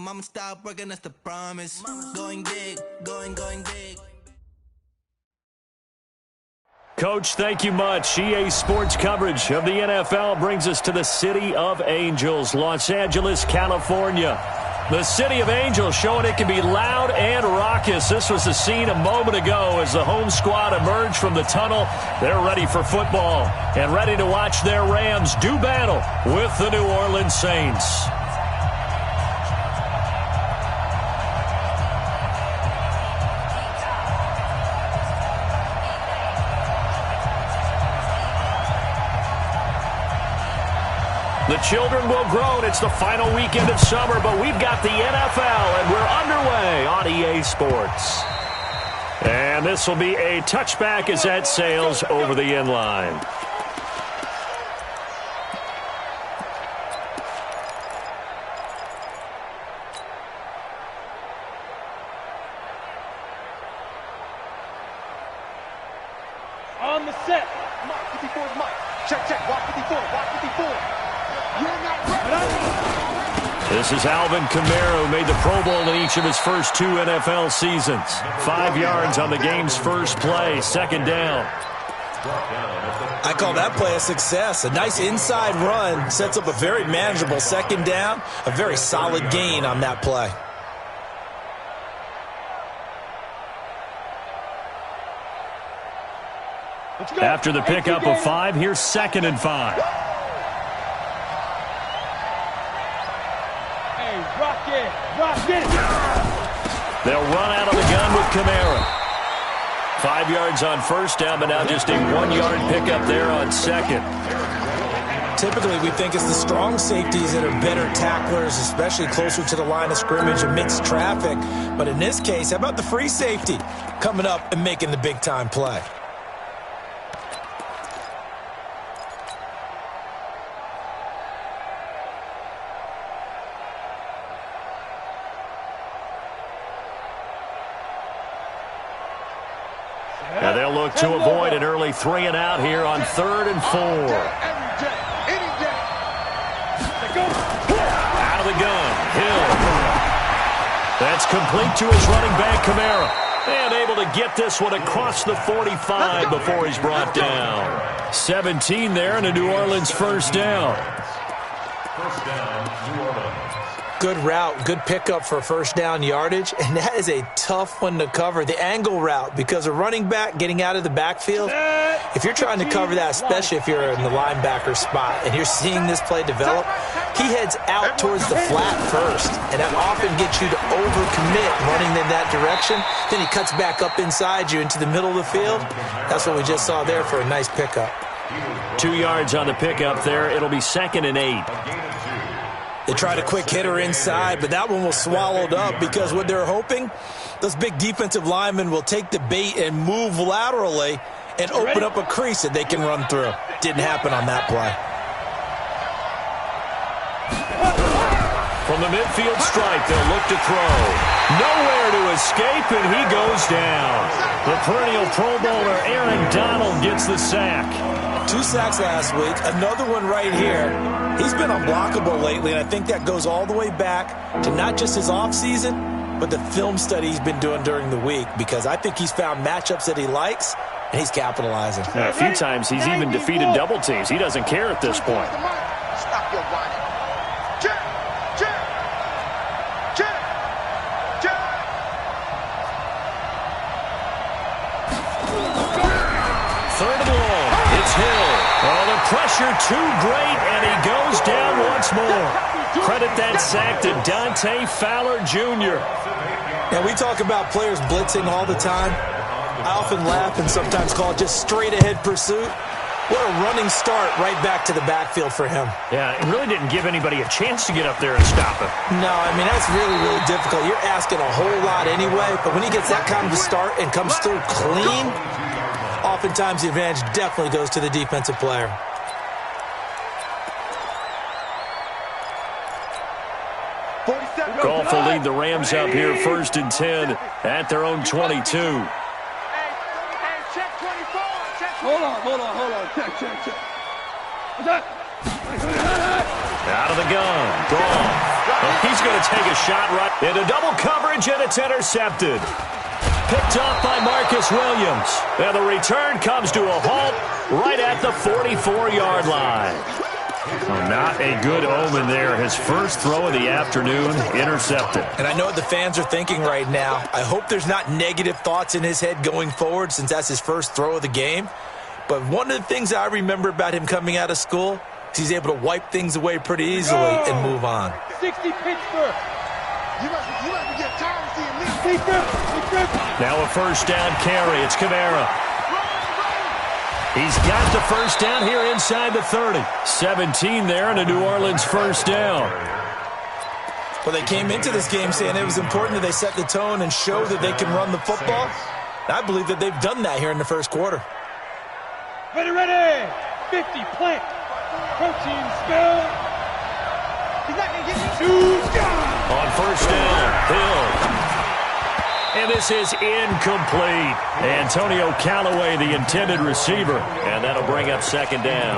mama stop working, that's the promise. Going big, going big. Coach, thank you much. EA Sports coverage of the NFL brings us to the City of Angels, Los Angeles, California. The City of Angels showing it can be loud and raucous. This was the scene a moment ago as the home squad emerged from the tunnel. They're ready for football and ready to watch their Rams do battle with the New Orleans Saints. The children will grow. It's the final weekend of summer, but we've got the NFL, and we're underway on EA Sports. And this will be a touchback as that sails over the end line. On the set. Mike, 54 is Mike. Check. Walk 54. Walk 54. This is Alvin Kamara, who made the Pro Bowl in each of his first 2 NFL seasons. 5 yards on the game's first play, second down. I call that play a success. A nice inside run sets up a very manageable second down, a very solid gain on that play. After the pickup of 5, here's 2nd and 5. Rock it. They'll run out of the gun with Kamara. 5 yards on first down, but now just a 1-yard pickup there on second. Typically, we think it's the strong safeties that are better tacklers, especially closer to the line of scrimmage amidst traffic. But in this case, how about the free safety coming up and making the big-time play? Now they'll look to avoid an early 3 and out here on 3rd and 4. Out of the gun, Hill. That's complete to his running back, Kamara. And able to get this one across the 45 before he's brought down. 17 there and a New Orleans first down. First down, New Orleans. Good route, good pickup for first down yardage, and that is a tough one to cover, the angle route, because a running back getting out of the backfield, if you're trying to cover that, especially if you're in the linebacker spot and you're seeing this play develop, he heads out towards the flat first, and that often gets you to overcommit running in that direction. Then he cuts back up inside you into the middle of the field. That's what we just saw there for a nice pickup. 2 yards on the pickup there. It'll be 2nd and 8. They tried a quick hitter inside, but that one was swallowed up because what they're hoping, those big defensive linemen will take the bait and move laterally and open up a crease that they can run through. Didn't happen on that play. From the midfield stripe, they'll look to throw. Nowhere to escape, and he goes down. The perennial Pro Bowler Aaron Donald gets the sack. 2 sacks last week, another one right here. He's been unblockable lately, and I think that goes all the way back to not just his offseason, but the film study he's been doing during the week, because I think he's found matchups that he likes, and he's capitalizing. A few times he's even defeated double teams. He doesn't care at this point. Stop your running. Third and long. It's Hill. Oh, the pressure too great, and he goes down once more. Credit that sack to Dante Fowler Jr. And we talk about players blitzing all the time. I often laugh and sometimes call it just straight-ahead pursuit. What a running start right back to the backfield for him. Yeah, it really didn't give anybody a chance to get up there and stop him. No, I mean, that's really, really difficult. You're asking a whole lot anyway, but when he gets that kind of a start and comes through clean, oftentimes the advantage definitely goes to the defensive player. Goff will lead the Rams up here 1st and 10 at their own 22. Hold on. Check. What's that? Out of the gun. Gone. He's going to take a shot right into double coverage, and it's intercepted. Picked off by Marcus Williams. And the return comes to a halt right at the 44-yard line. Well, not a good omen there. His first throw of the afternoon, intercepted. And I know what the fans are thinking right now. I hope there's not negative thoughts in his head going forward since that's his first throw of the game. But one of the things I remember about him coming out of school is he's able to wipe things away pretty easily and move on. 60 Pittsburgh. You must be getting tired of seeing me. Now a first down carry. It's Kamara. He's got the first down here inside the 30. 17 there and a New Orleans first down. Well, they came into this game saying it was important that they set the tone and show that they can run the football. I believe that they've done that here in the first quarter. Ready. 50 plant. Protein spill. He's not going to get me. On first down, Hill. And this is incomplete. Antonio Callaway, the intended receiver. And that'll bring up second down.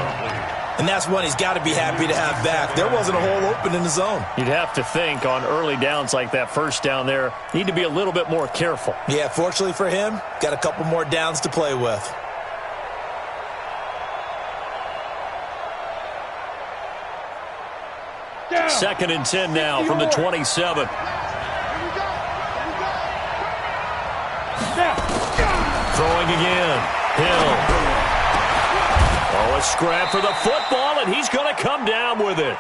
And that's one he's got to be happy to have back. There wasn't a hole open in the zone. You'd have to think on early downs like that first down there, need to be a little bit more careful. Yeah, fortunately for him, got a couple more downs to play with. Down. 2nd and 10 now from the 27. Throwing again. Hill. Oh, a scrap for the football, and he's going to come down with it.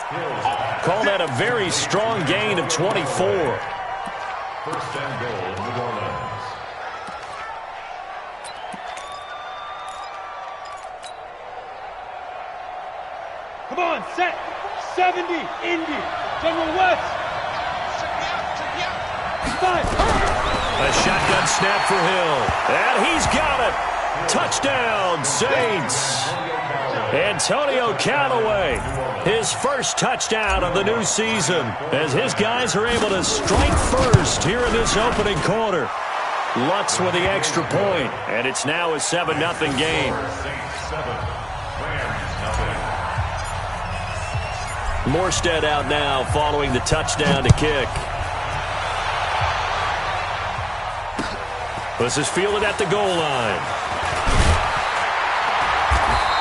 Call that a very strong gain of 24. First and goal, New Orleans. Come on, set. 70, Indy. General West. A shotgun snap for Hill. And he's got it. Touchdown, Saints. Antonio Callaway, his first touchdown of the new season, as his guys are able to strike first here in this opening quarter. Lutz with the extra point, and it's now a 7-0 game. Morstead out now following the touchdown to kick. This is fielded at the goal line.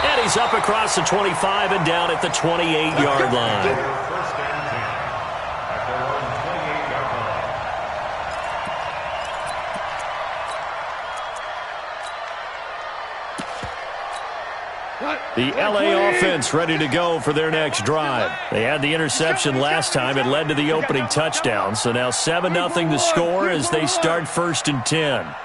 And he's up across the 25 and down at the 28-yard line. The LA offense ready to go for their next drive. They had the interception last time. It led to the opening touchdown. So now 7-0 to score as they start 1st and 10.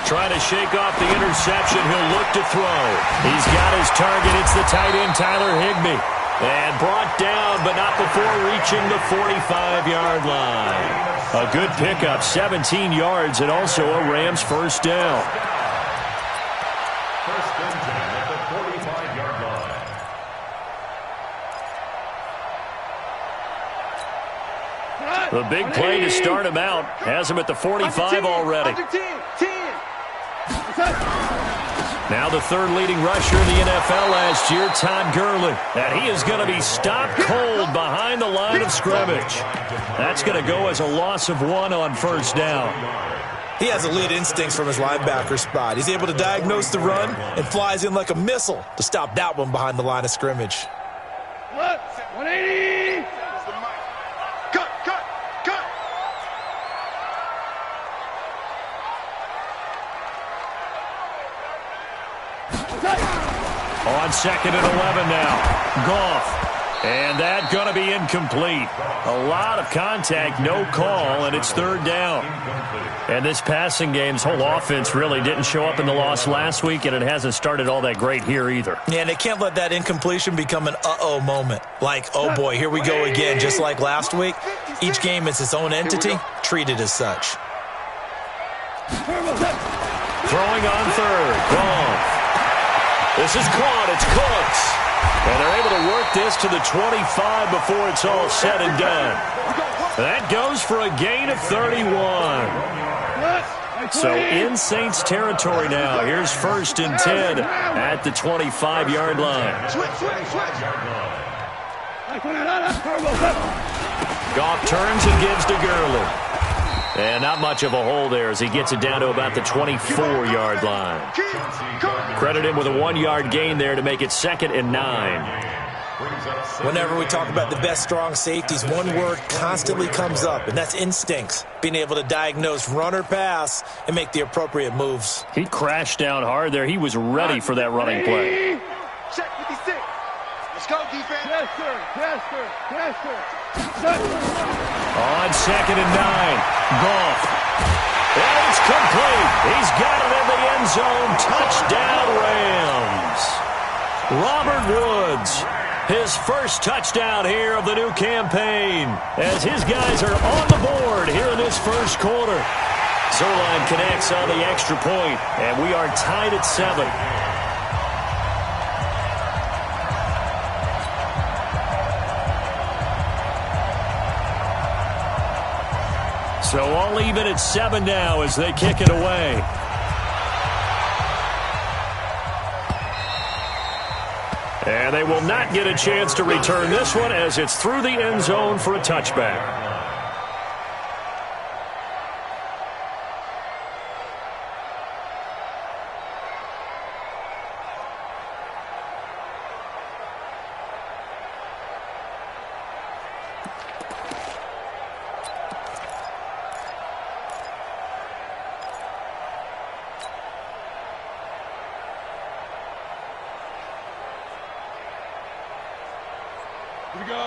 Trying to shake off the interception. He'll look to throw. He's got his target. It's the tight end, Tyler Higbee. And brought down, but not before reaching the 45-yard line. A good pickup, 17 yards, and also a Rams first down. First and 10 at the 45-yard line. The big play to start him out. Has him at the 45 already. Now the third leading rusher in the NFL last year, Todd Gurley. And he is going to be stopped cold behind the line of scrimmage. That's going to go as a loss of 1 on first down. He has elite instincts from his linebacker spot. He's able to diagnose the run and flies in like a missile to stop that one behind the line of scrimmage. 180. Cut. On 2nd and 11 now. Goff. And that going to be incomplete. A lot of contact, no call, and it's 3rd down. And this passing game's whole offense really didn't show up in the loss last week, and it hasn't started all that great here either. Yeah, and they can't let that incompletion become an uh-oh moment. Like, oh boy, here we go again, just like last week. Each game is its own entity, treated as such. Throwing on 3rd. Goff. This is caught. It's Cooks. And they're able to work this to the 25 before it's all said and done. That goes for a gain of 31. So in Saints territory now. Here's 1st and 10 at the 25-yard line. Goff turns and gives to Gurley. And not much of a hole there as he gets it down to about the 24-yard line. Credit him with a 1-yard gain there to make it 2nd and 9. Whenever we talk about the best strong safeties, one word constantly comes up, and that's instincts. Being able to diagnose run or pass and make the appropriate moves. He crashed down hard there. He was ready for that running play. Check 56. Let's go, defense. Yes, sir. Yes, sir. Yes, sir. On 2nd and 9, Goff. And it's complete. He's got it in the end zone. Touchdown, Rams. Robert Woods. His first touchdown here of the new campaign as his guys are on the board here in this first quarter. Zerline connects on the extra point, and we are tied at 7. So all even at 7 now as they kick it away. And they will not get a chance to return this one as it's through the end zone for a touchback.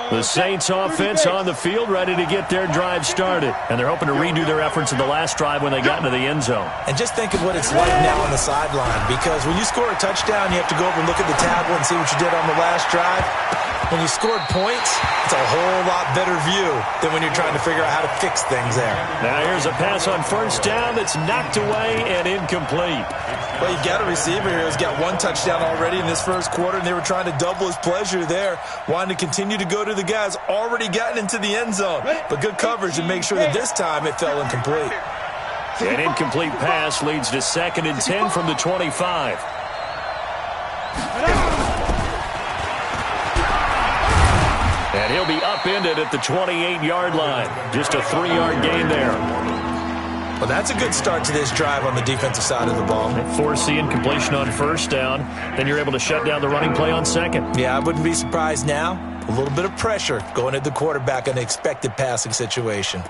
The Saints offense on the field, ready to get their drive started. And they're hoping to redo their efforts in the last drive when they got into the end zone. And just think of what it's like now on the sideline, because when you score a touchdown, you have to go over and look at the tablet and see what you did on the last drive. When you scored points, it's a whole lot better view than when you're trying to figure out how to fix things there. Now here's a pass on 1st down that's knocked away and incomplete. Well, you got a receiver here who's got 1 touchdown already in this first quarter, and they were trying to double his pleasure there, wanting to continue to go to the guys already gotten into the end zone. But good coverage to make sure that this time it fell incomplete. An incomplete pass leads to 2nd and 10 from the 25. And he'll be upended at the 28-yard line. Just a 3-yard gain there. Well, that's a good start to this drive on the defensive side of the ball. Force the incompletion on 1st down. Then you're able to shut down the running play on 2nd. Yeah, I wouldn't be surprised now. A little bit of pressure going at the quarterback in an expected passing situation.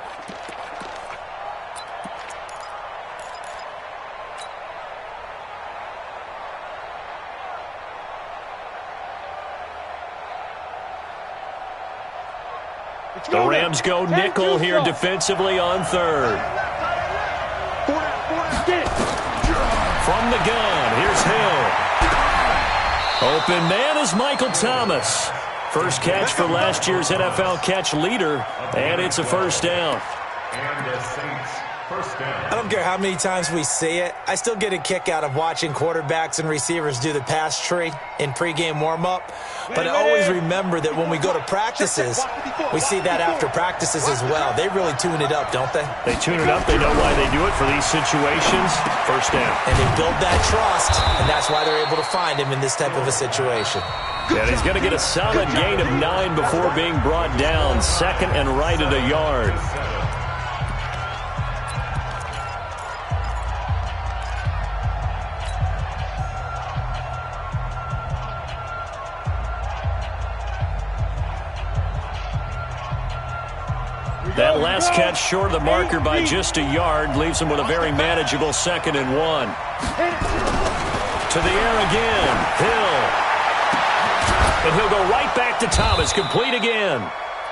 The Rams go nickel here defensively on 3rd. From the gun, here's Hill. Open man is Michael Thomas. First catch for last year's NFL catch leader, and it's a 1st down. And the Saints, 1st down. I don't care how many times we see it. I still get a kick out of watching quarterbacks and receivers do the pass tree in pregame warm-up. But I always remember that when we go to practices, we see that after practices as well. They really tune it up, don't they? They tune it up. They know why they do it for these situations. 1st down. And they build that trust, and that's why they're able to find him in this type of a situation. And he's going to get a solid gain of 9 before being brought down. 2nd and right at a yard. That last catch short of the marker by just a yard leaves him with a very manageable 2nd and 1. To the air again. Hill. And he'll go right back to Thomas. Complete again.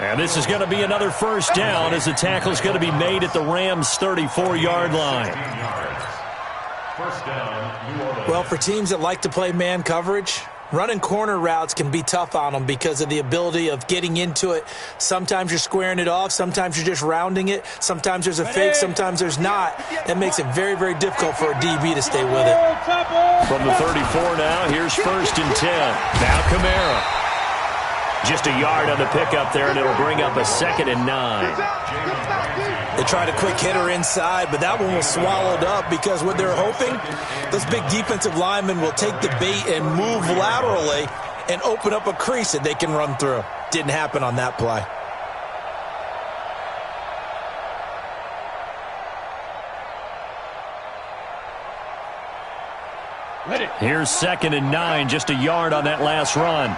And this is going to be another 1st down as the tackle's going to be made at the Rams' 34-yard line. 1st down, New Orleans. Well, for teams that like to play man coverage, running corner routes can be tough on them because of the ability of getting into it. Sometimes you're squaring it off. Sometimes you're just rounding it. Sometimes there's a fake. Sometimes there's not. That makes it very, very difficult for a DB to stay with it. From the 34 now, here's 1st and 10. Now Kamara. Just a yard on the pickup there, and it'll bring up a 2nd and 9. They tried a quick hitter inside, but that one was swallowed up because what they're hoping, those big defensive linemen will take the bait and move laterally and open up a crease that they can run through. Didn't happen on that play. Here's 2nd and 9, just a yard on that last run.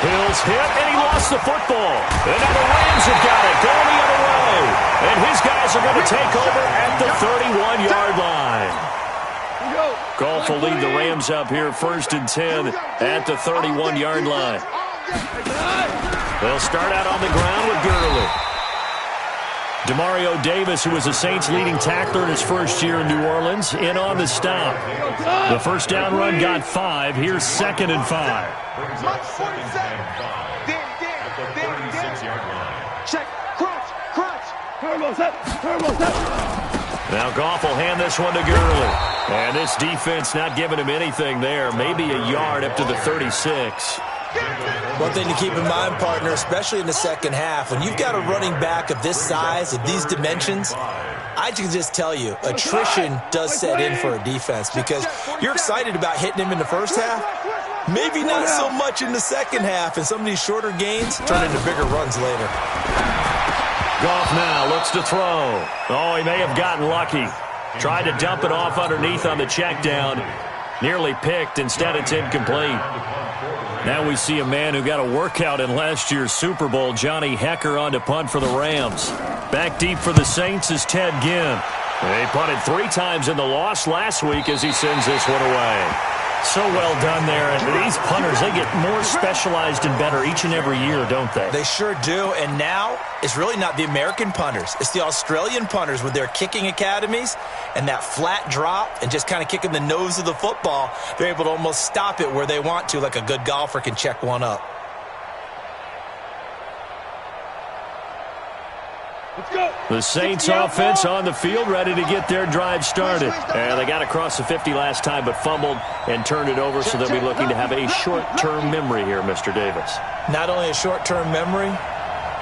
Hill's hit, and he lost the football. And now the Rams have got it, going the other way. And his guys are going to take over at the 31-yard line. Goff will lead the Rams up here 1st and 10 at the 31-yard line. They'll start out on the ground with Gurley. Demario Davis, who was the Saints' leading tackler in his first year in New Orleans, in on the stop. The first down run got 5. Here's 2nd and 5. Brings up 2nd and 5 at the 36-yard line. Check, crunch. Turbo's up. Now Goff will hand this one to Gurley. And this defense not giving him anything there. Maybe a yard up to the 36. One thing to keep in mind, partner, especially in the second half, when you've got a running back of this size, of these dimensions, I can just tell you, attrition does set in for a defense because you're excited about hitting him in the first half. Maybe not so much in the second half, and some of these shorter gains turn into bigger runs later. Goff now looks to throw. Oh, he may have gotten lucky. Tried to dump it off underneath on the check down. Nearly picked. Instead, it's incomplete. Now we see a man who got a workout in last year's Super Bowl, Johnny Hecker, on to punt for the Rams. Back deep for the Saints is Ted Ginn. They punted 3 times in the loss last week as he sends this one away. So well done there. And these punters, they get more specialized and better each and every year, don't they? They sure do. And now it's really not the American punters. It's the Australian punters with their kicking academies and that flat drop and just kind of kicking the nose of the football. They're able to almost stop it where they want to, like a good golfer can check one up. The Saints offense on the field, ready to get their drive started. And they got across the 50 last time, but fumbled and turned it over, so they'll be looking to have a short-term memory here, Mr. Davis. Not only a short-term memory,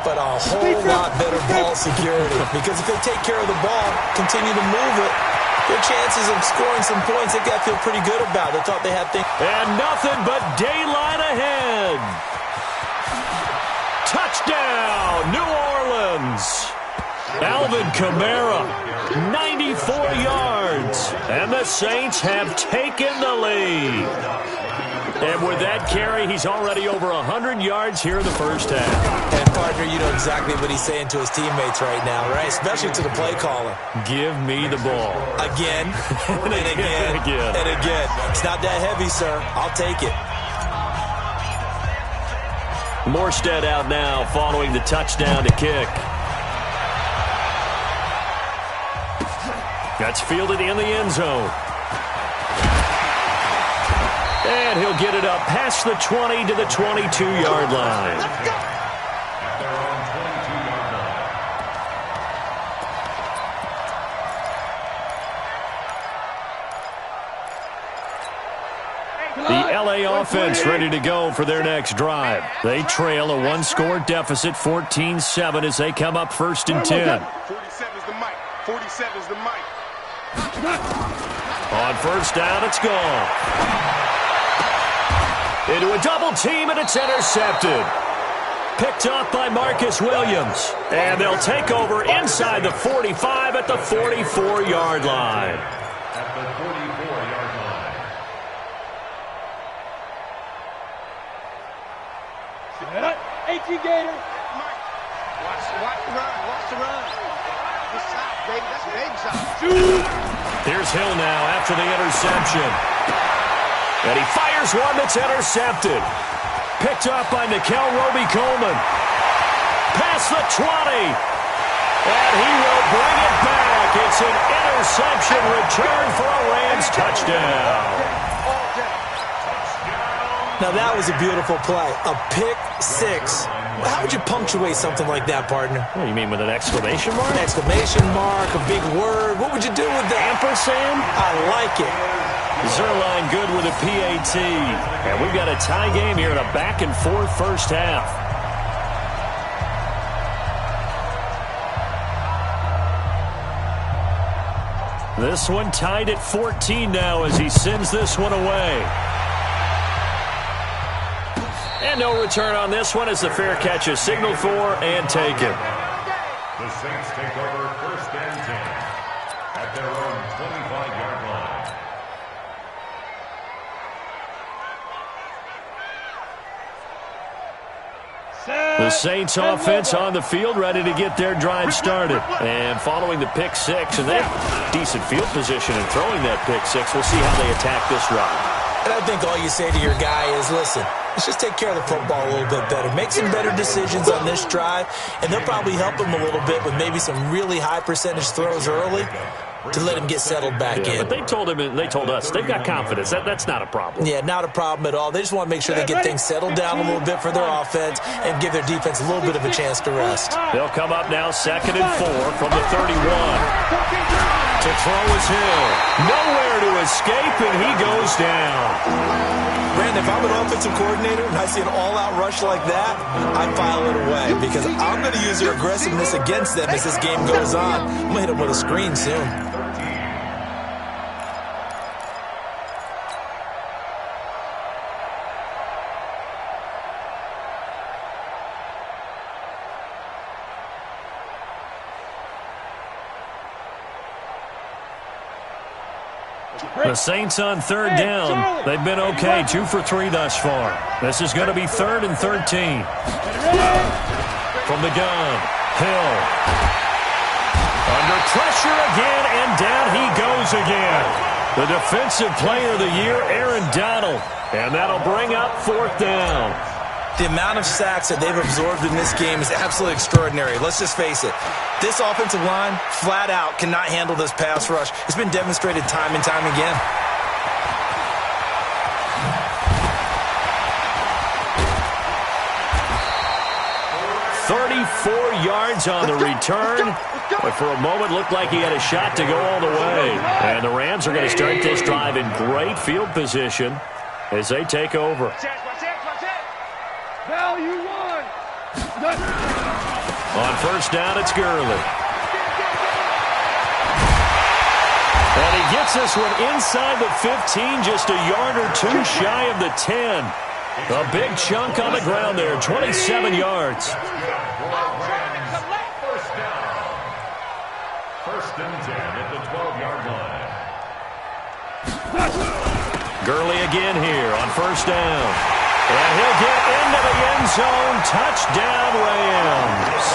but a whole lot better ball security. Because if they take care of the ball, continue to move it, their chances of scoring some points, they got to feel pretty good about. They thought they had things. And nothing but daylight ahead. Touchdown, New Orleans. Alvin Kamara, 94 yards, and the Saints have taken the lead. And with that carry, he's already over 100 yards here in the first half. And, partner, you know exactly what he's saying to his teammates right now, right? Especially to the play caller. Give me the ball. Again, and again, and again. It's not that heavy, sir. I'll take it. Morstead out now following the touchdown to kick. That's fielded in the end zone. And he'll get it up past the 20 to the 22-yard line. The LA offense ready to go for their next drive. They trail a 1-score deficit, 14-7, as they come up 1st and 10. 47's the mic. 47's the mic. On first down, it's gone. Into a double team, and it's intercepted. Picked up by Marcus Williams. And they'll take over inside the 45 at the 44-yard line. At the 44-yard line. Set up. 18 Gator. Watch the run. Watch the run. This side, baby. That's a big shot. Here's Hill now after the interception. And he fires one that's intercepted. Picked up by Nickel Roby-Coleman. Past the 20. And he will bring it back. It's an interception return for a Rams touchdown. Now, that was a beautiful play. A pick six. How would you punctuate something like that, partner? What do you mean, with an exclamation mark? An exclamation mark, a big word. What would you do with that? Ampersand? I like it. Zerline good with a PAT. And we've got a tie game here in a back-and-forth first half. This one tied at 14 now as he sends this one away. And no return on this one as the fair catch is signaled for and taken. The Saints take over 1st and 10 at their own 25-yard line. The Saints offense on the field, ready to get their drive started. And following the pick six, and they have decent field position in throwing that pick six. We'll see how they attack this drive. And I think all you say to your guy is, listen, let's just take care of the football a little bit better. Make some better decisions on this drive, and they'll probably help him a little bit with maybe some really high percentage throws early to let him get settled back in. But they told him, and they told us, they've got confidence. That's not a problem. Yeah, not a problem at all. They just want to make sure they get things settled down a little bit for their offense and give their defense a little bit of a chance to rest. They'll come up now 2nd and 4 from the 31. To throw is Hill. Nowhere to escape, and he goes down. Brandon, if I'm an offensive coordinator and I see an all-out rush like that, I file it away because I'm going to use their aggressiveness against them as this game goes on. I'm going to hit them with a screen soon. The Saints on 3rd down. They've been okay, 2 for 3 thus far. This is going to be 3rd and 13. From the gun, Hill. Under pressure again, and down he goes again. The defensive player of the year, Aaron Donald. And that'll bring up 4th down. The amount of sacks that they've absorbed in this game is absolutely extraordinary. Let's just face it. This offensive line, flat out, cannot handle this pass rush. It's been demonstrated time and time again. "34 yards on the return. But for a moment, looked like he had a shot to go all the way. And the Rams are going to start this drive in great field position as they take over. On 1st down, it's Gurley. And he gets this one inside the 15, just a yard or two shy of the 10. A big chunk on the ground there, 27 yards. 1st and 10 at the 12-yard line. Gurley again here on 1st down. And he'll get into the end zone. Touchdown, Rams.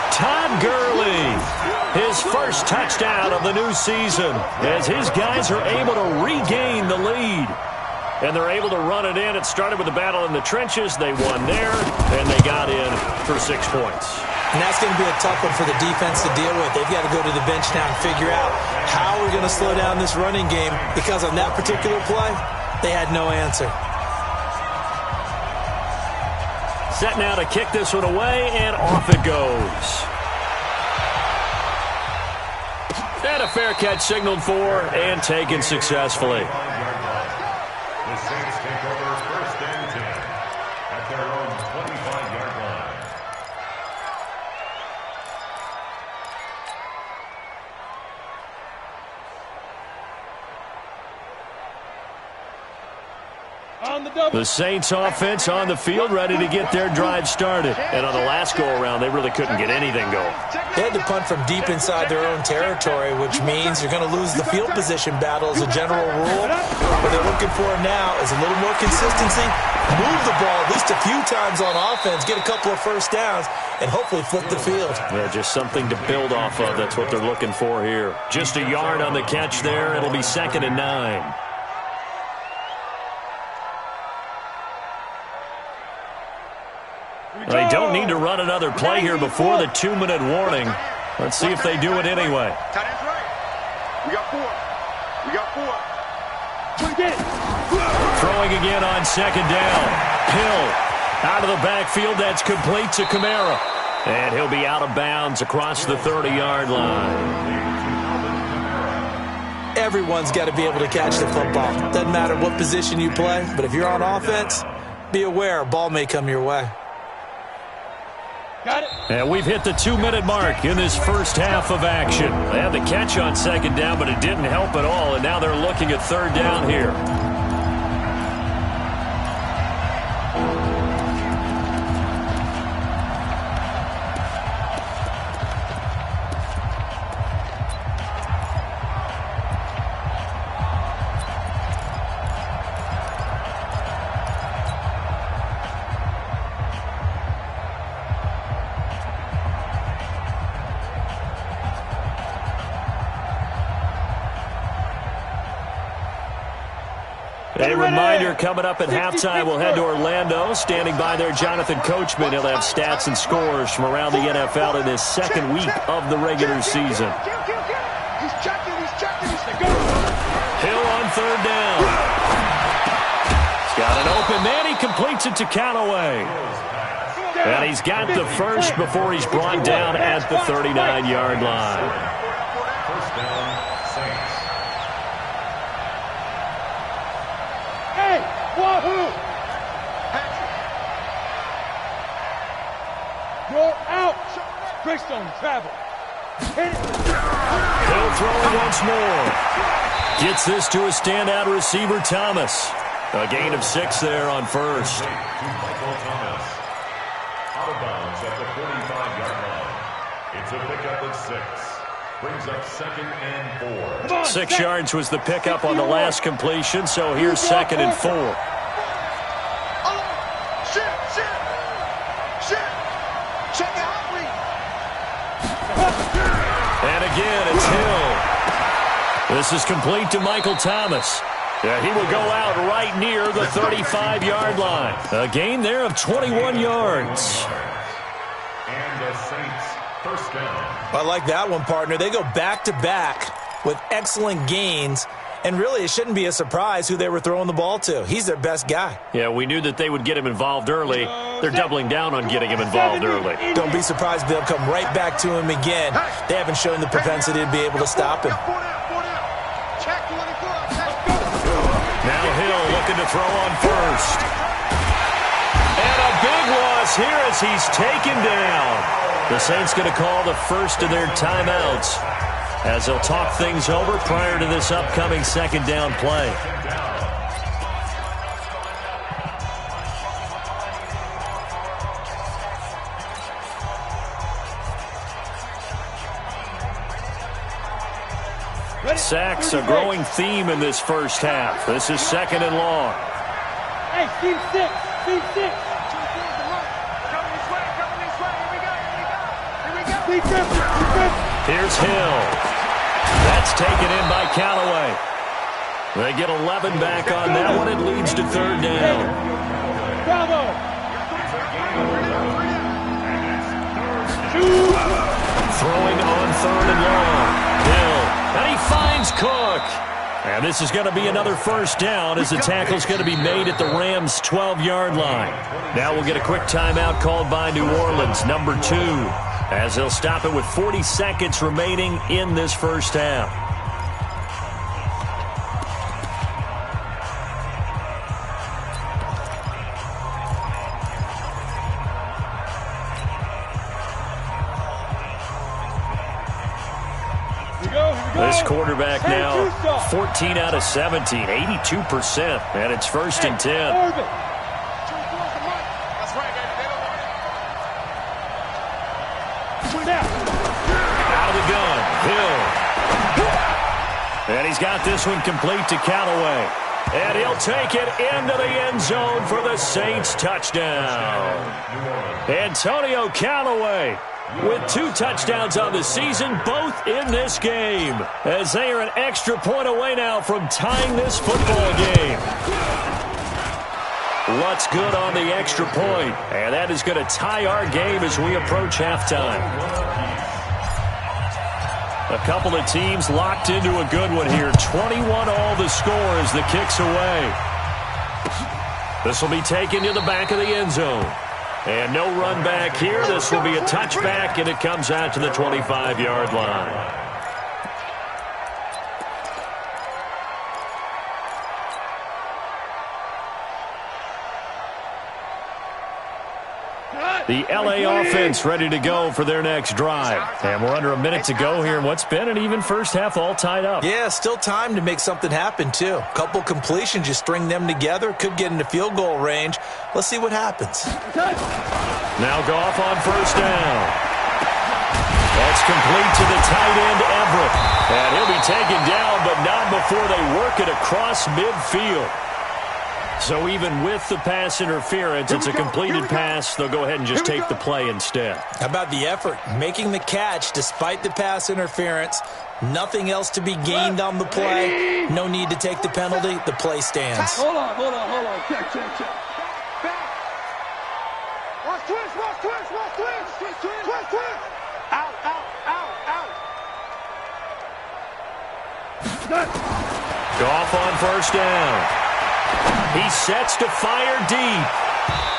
Todd Gurley, his first touchdown of the new season, as his guys are able to regain the lead. And they're able to run it in. It started with a battle in the trenches. They won there, and they got in for 6 points. And that's going to be a tough one for the defense to deal with. They've got to go to the bench now and figure out how we're going to slow down this running game, because on that particular play, they had no answer. Set now to kick this one away, and off it goes. And a fair catch signaled for and taken successfully. The Saints take over 1st and 10 at their own 25-yard line. The Saints offense on the field, ready to get their drive started. And on the last go-around, they really couldn't get anything going. They had to punt from deep inside their own territory, which means you're going to lose the field position battle as a general rule. What they're looking for now is a little more consistency, move the ball at least a few times on offense, get a couple of 1st downs, and hopefully flip the field. Yeah, just something to build off of. That's what they're looking for here. Just a yard on the catch there. It'll be 2nd and 9. They don't need to run another play here before the 2-minute warning. Let's see if they do it anyway. Tight end's right. We got 4. We got 4. Throwing again on 2nd down. Hill out of the backfield. That's complete to Kamara. And he'll be out of bounds across the 30-yard line. Everyone's got to be able to catch the football. Doesn't matter what position you play, but if you're on offense, be aware a ball may come your way. Got it. And we've hit the 2-minute mark in this first half of action. They had the catch on second down, but it didn't help at all, and now they're looking at third down here. A reminder, coming up at halftime, we'll head to Orlando. Standing by there, Jonathan Coachman. He'll have stats and scores from around the NFL in his second week of the regular season. He's checking. Hill on third down. He's got an open man. He completes it to Callaway. And he's got the first before he's brought down at the 39-yard line. First down, Saints. Wahoo! You're out. Greystone travel. Hit it. Hill throwing once more. Gets this to a standout receiver, Thomas. A gain of 6 there on first. To Michael Thomas. Out of bounds at the 45-yard line. It's a pickup of 6. Brings up 2nd and 4. 6 yards was the pickup on the last completion, so here's 2nd and 4. Check out, And again, it's Hill. This is complete to Michael Thomas. He will go out right near the 35-yard line. A gain there of 21 yards. And the Saints first down. I like that one, partner. They go back-to-back with excellent gains, and really it shouldn't be a surprise who they were throwing the ball to. He's their best guy. Yeah, we knew that they would get him involved early. They're doubling down on getting him involved early. Don't be surprised if they'll come right back to him again. They haven't shown the propensity to be able to stop him. Now Hill looking to throw on first. And a big loss here as he's taken down. The Saints going to call the first of their timeouts as they'll talk things over prior to this upcoming second down play. Sacks, a growing theme in this first half. This is 2nd and long. Hey, Steve 6. Steve 6. Here's Hill. That's taken in by Callaway. They get 11 back on that one. It leads to third down. Bravo. Throwing on third and long. Hill. And he finds Cook. And this is going to be another first down as the tackle's going to be made at the Rams' 12-yard line. Now we'll get a quick timeout called by New Orleans, number 2, as they'll stop it with 40 seconds remaining in this first half. This quarterback now 14 out of 17, 82%, and it's 1st and 10. Out of the gun, Hill. And he's got this one complete to Callaway. And he'll take it into the end zone for the Saints touchdown. Antonio Callaway with 2 touchdowns on the season, both in this game, as they are an extra point away now from tying this football game. What's good on the extra point? And that is going to tie our game as we approach halftime. A couple of teams locked into a good one here. 21 all the score as the kick's away. This will be taken to the back of the end zone. And no run back here. This will be a touchback, and it comes out to the 25-yard line. The LA offense ready to go for their next drive. And we're under a minute to go here in what's been an even first half, all tied up. Yeah, still time to make something happen, too. Couple completions, you string them together, could get into field goal range. Let's see what happens. Now Goff on first down. That's complete to the tight end, Everett. And he'll be taken down, but not before they work it across midfield. So even with the pass interference, it's a completed pass. They'll go ahead and just take the play instead. How about the effort? Making the catch despite the pass interference. Nothing else to be gained on the play. No need to take the penalty. The play stands. Hold on. Check. Back. Watch twist. Out. Goff on first down. He sets to fire deep.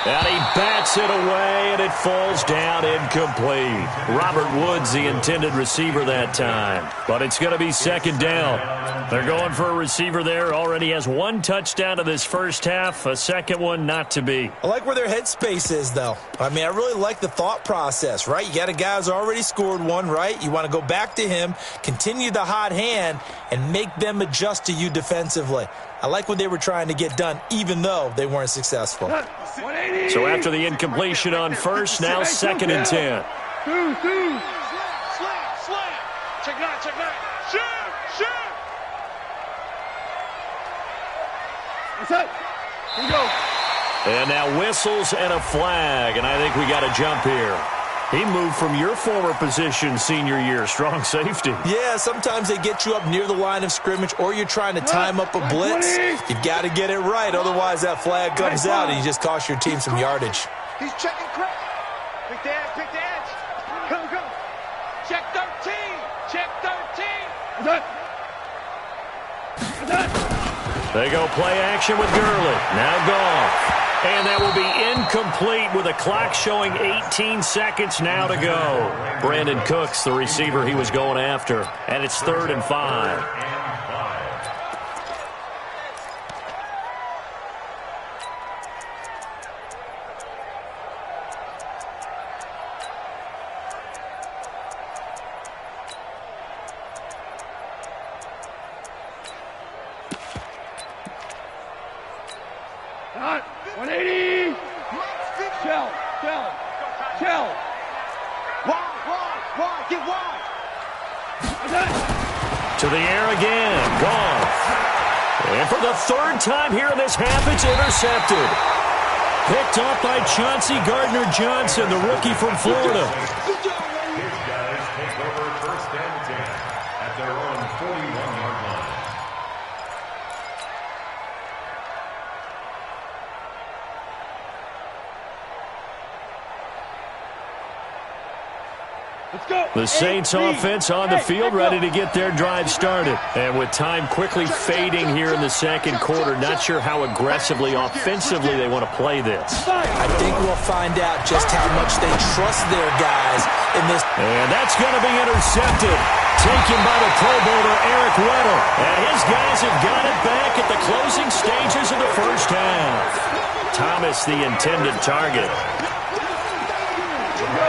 And he bats it away, and it falls down incomplete. Robert Woods, the intended receiver that time. But it's going to be second down. They're going for a receiver there. Already has one touchdown in this first half. A second one not to be. I like where their headspace is, though. I mean, I really like the thought process, right? You got a guy who's already scored one, right? You want to go back to him, continue the hot hand, and make them adjust to you defensively. I like what they were trying to get done, even though they weren't successful. So after the incompletion on first, now second and 10. Slam. Check nine. Shoot. What's up? Here we go. And now whistles and a flag, and I think we got a jump here. He moved from your former position senior year, strong safety. Yeah, sometimes they get you up near the line of scrimmage, or you're trying to time up a blitz. You've got to get it right, otherwise that flag comes out and you just cost your team some yardage. He's checking crack. Pick the edge. Go. Check 13. They go play action with Gurley. Now Goff. And that will be incomplete with a clock showing 18 seconds now to go. Brandon Cooks, the receiver he was going after. And it's 3rd and 5. Hot. 180. Shell. Wide. Get wide. To the air again. Goff. And for the 3rd time here in this half, it's intercepted. Picked up by Chauncey Gardner-Johnson, the rookie from Florida. His guys take over first and 10 at their own 41-yard line. The Saints offense on the field, ready to get their drive started. And with time quickly fading here in the second quarter, not sure how aggressively, offensively they want to play this. I think we'll find out just how much they trust their guys in this. And that's going to be intercepted. Taken by the Pro Bowler Eric Weddle. And his guys have got it back at the closing stages of the first half. Thomas, the intended target.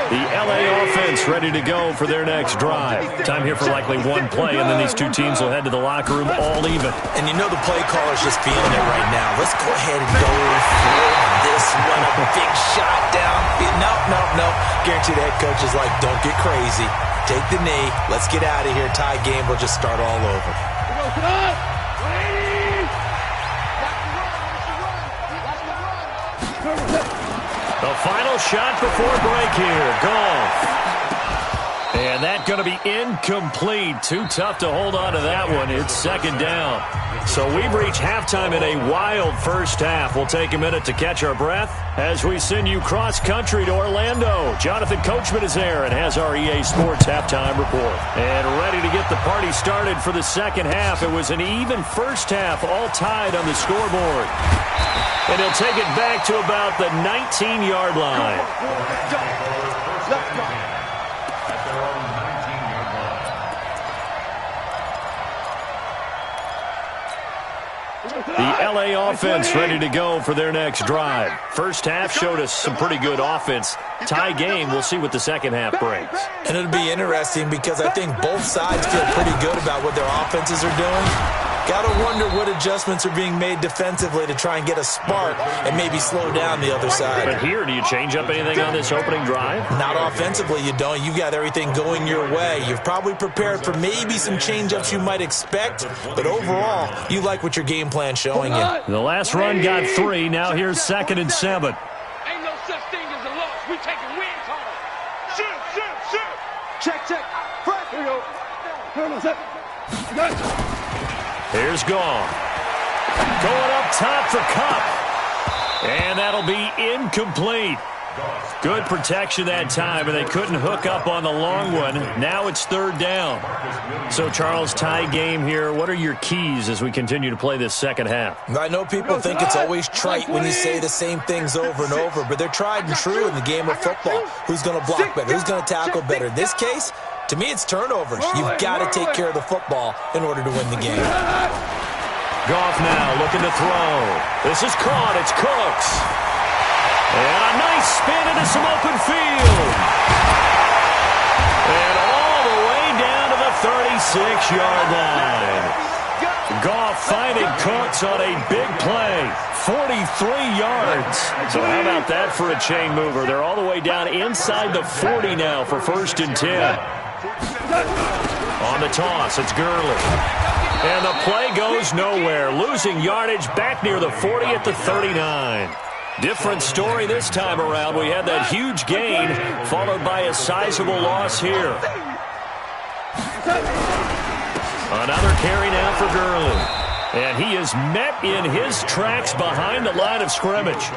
The LA offense ready to go for their next drive. Time here for likely one play, and then these two teams will head to the locker room all even. And you know the play caller's just feeling it right now. Let's go ahead and go for this one. A big shot down. No. Guarantee the head coach is like, don't get crazy. Take the knee. Let's get out of here. Tie game. We'll just start all over. The final shot before break here. Goff. And that's going to be incomplete. Too tough to hold on to that one. It's second down. So we've reached halftime in a wild first half. We'll take a minute to catch our breath as we send you cross-country to Orlando. Jonathan Coachman is there and has our EA Sports halftime report. And ready to get the party started for the second half. It was an even first half, all tied on the scoreboard. And he'll take it back to about the 19-yard line. The LA offense ready to go for their next drive. First half showed us some pretty good offense. Tie game, we'll see what the second half brings. And it'll be interesting because I think both sides feel pretty good about what their offenses are doing. Got to wonder what adjustments are being made defensively to try and get a spark and maybe slow down the other side. But here, do you change up anything on this opening drive? Not offensively, you don't. You've got everything going your way. You've probably prepared for maybe some change-ups you might expect, but overall, you like what your game plan's showing you. The last run got 3. Now here's 2nd and 7. Ain't no such thing as a loss. We taking wins home. Shoot. Check. Front. Here we go. Here's Gone. Going up top for Cup. And that'll be incomplete. Good protection that time, and they couldn't hook up on the long one. Now it's 3rd down. So, Charles, tie game here. What are your keys as we continue to play this second half? I know people think it's always trite when you say the same things over and over, but they're tried and true in the game of football. Who's going to block better? Who's going to tackle better? In this case, to me, it's turnovers. You've got to take care of the football in order to win the game. Goff now looking to throw. This is caught. It's Cooks. And a nice spin into some open field. And all the way down to the 36-yard line. Goff finding Cooks on a big play. 43 yards. So how about that for a chain mover? They're all the way down inside the 40 now for 1st and 10. On the toss, it's Gurley. And the play goes nowhere. Losing yardage back near the 40 at the 39. Different story this time around. We had that huge gain followed by a sizable loss here. Another carry now for Gurley. And he is met in his tracks behind the line of scrimmage.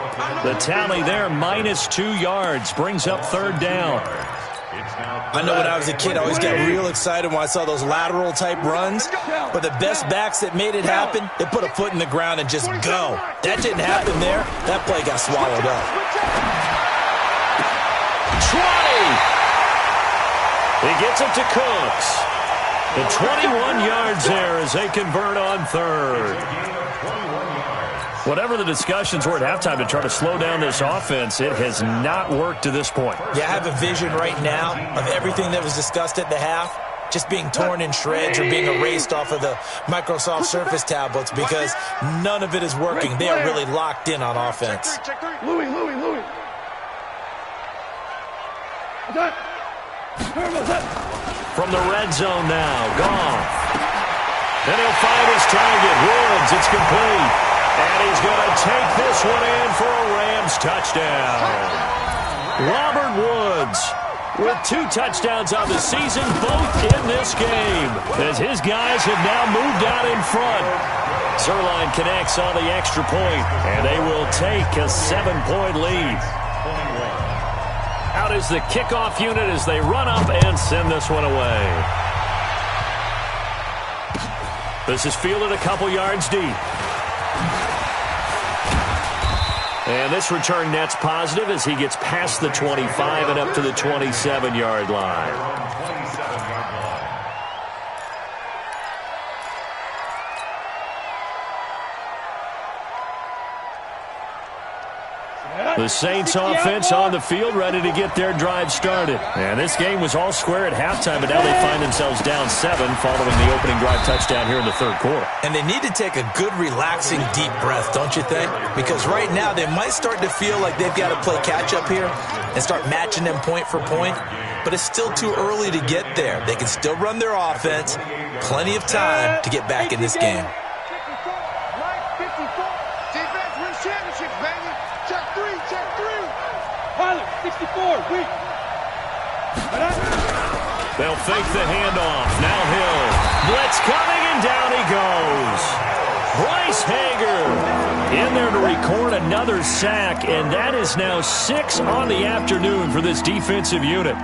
The tally there, -2 yards, brings up 3rd down. I know when I was a kid, I always got real excited when I saw those lateral-type runs. But the best backs that made it happen, they put a foot in the ground and just go. That didn't happen there. That play got swallowed up. 20! He gets it to Cooks. The 21 yards there as they convert on 3rd. Whatever the discussions were at halftime to try to slow down this offense, it has not worked to this point. Yeah, I have a vision right now of everything that was discussed at the half just being torn in shreds or being erased off of the Microsoft Surface tablets because none of it is working. They are really locked in on offense. Louis. From the red zone now, Goff. Then he'll find his target, Woods. It's complete. And he's going to take this one in for a Rams touchdown. Robert Woods with 2 touchdowns on the season, both in this game, as his guys have now moved out in front. Zerline connects on the extra point, and they will take a 7-point lead. Out is the kickoff unit as they run up and send this one away. This is fielded a couple yards deep. And this return net's positive as he gets past the 25 and up to the 27-yard line. The Saints offense on the field, ready to get their drive started. And this game was all square at halftime, but now they find themselves down 7 following the opening drive touchdown here in the 3rd quarter. And they need to take a good, relaxing, deep breath, don't you think? Because right now they might start to feel like they've got to play catch-up here and start matching them point for point. But it's still too early to get there. They can still run their offense. Plenty of time to get back in this game. Defense wins championships, baby. Check 3. Pilot, 64, weak. They'll fake the handoff. Now Hill. Blitz coming, and down he goes. Bryce Hager in there to record another sack, and that is now 6 on the afternoon for this defensive unit.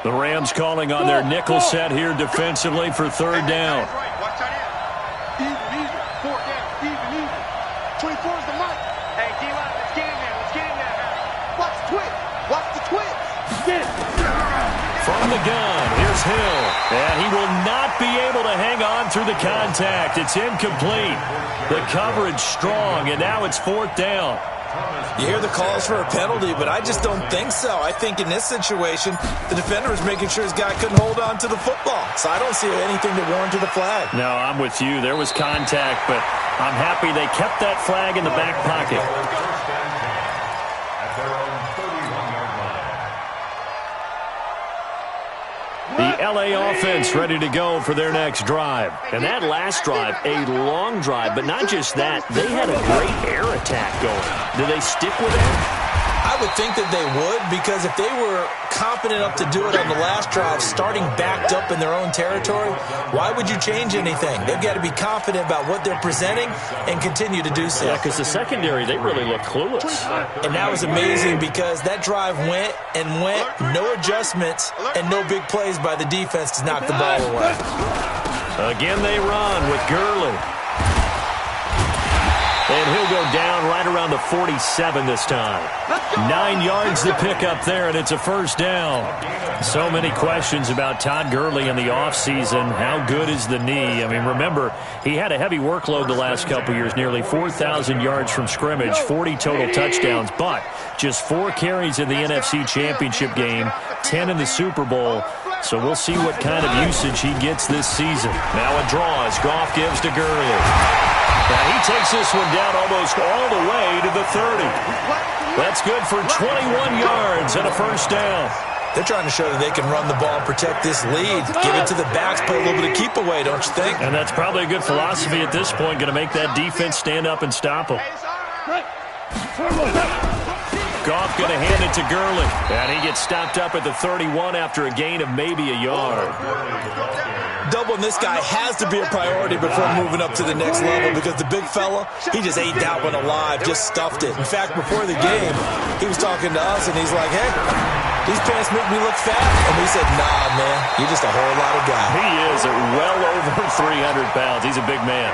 The Rams calling on their nickel set here defensively for 3rd down. Watch that in. Easy. 4th down. Even. 24 is the mark. Hey, D-line, let's get in there. Watch the twitch. Get it. the gun. Here's Hill. And he will not be able to hang on through the contact. It's incomplete. The coverage strong, and now it's 4th down. You hear the calls for a penalty, but I just don't think so. I think in this situation, the defender was making sure his guy couldn't hold on to the football. So I don't see anything to warrant the flag. No, I'm with you. There was contact, but I'm happy they kept that flag in the back pocket. The LA offense ready to go for their next drive. And that last drive, a long drive, but not just that. They had a great air attack going. Do they stick with it? I would think that they would, because if they were confident enough to do it on the last drive, starting backed up in their own territory, why would you change anything? They've got to be confident about what they're presenting and continue to do so. Yeah, because the secondary, they really look clueless. And that was amazing because that drive went and went, no adjustments, and no big plays by the defense to knock the ball away. Again, they run with Gurley. And he'll go down right around the 47 this time. 9 yards to pick up there, and it's a 1st down. So many questions about Todd Gurley in the offseason. How good is the knee? I mean, remember, he had a heavy workload the last couple years, nearly 4,000 yards from scrimmage, 40 total touchdowns, but just 4 carries in the NFC Championship game, 10 in the Super Bowl. So we'll see what kind of usage he gets this season. Now a draw as Goff gives to Gurley. Now he takes this one down almost all the way to the 30. That's good for 21 yards and a 1st down. They're trying to show that they can run the ball and protect this lead. Give it to the backs, play a little bit of keep away, don't you think? And that's probably a good philosophy at this point, going to make that defense stand up and stop them. Goff going to hand it to Gurley. And he gets stopped up at the 31 after a gain of maybe a yard. Doubling this guy has to be a priority before moving up to the next level, because the big fella, he just ate that one alive, just stuffed it. In fact, before the game, he was talking to us, and he's like, hey, these pants make me look fat. And we said, nah, man, you're just a whole lot of guy. He is at well over 300 pounds. He's a big man.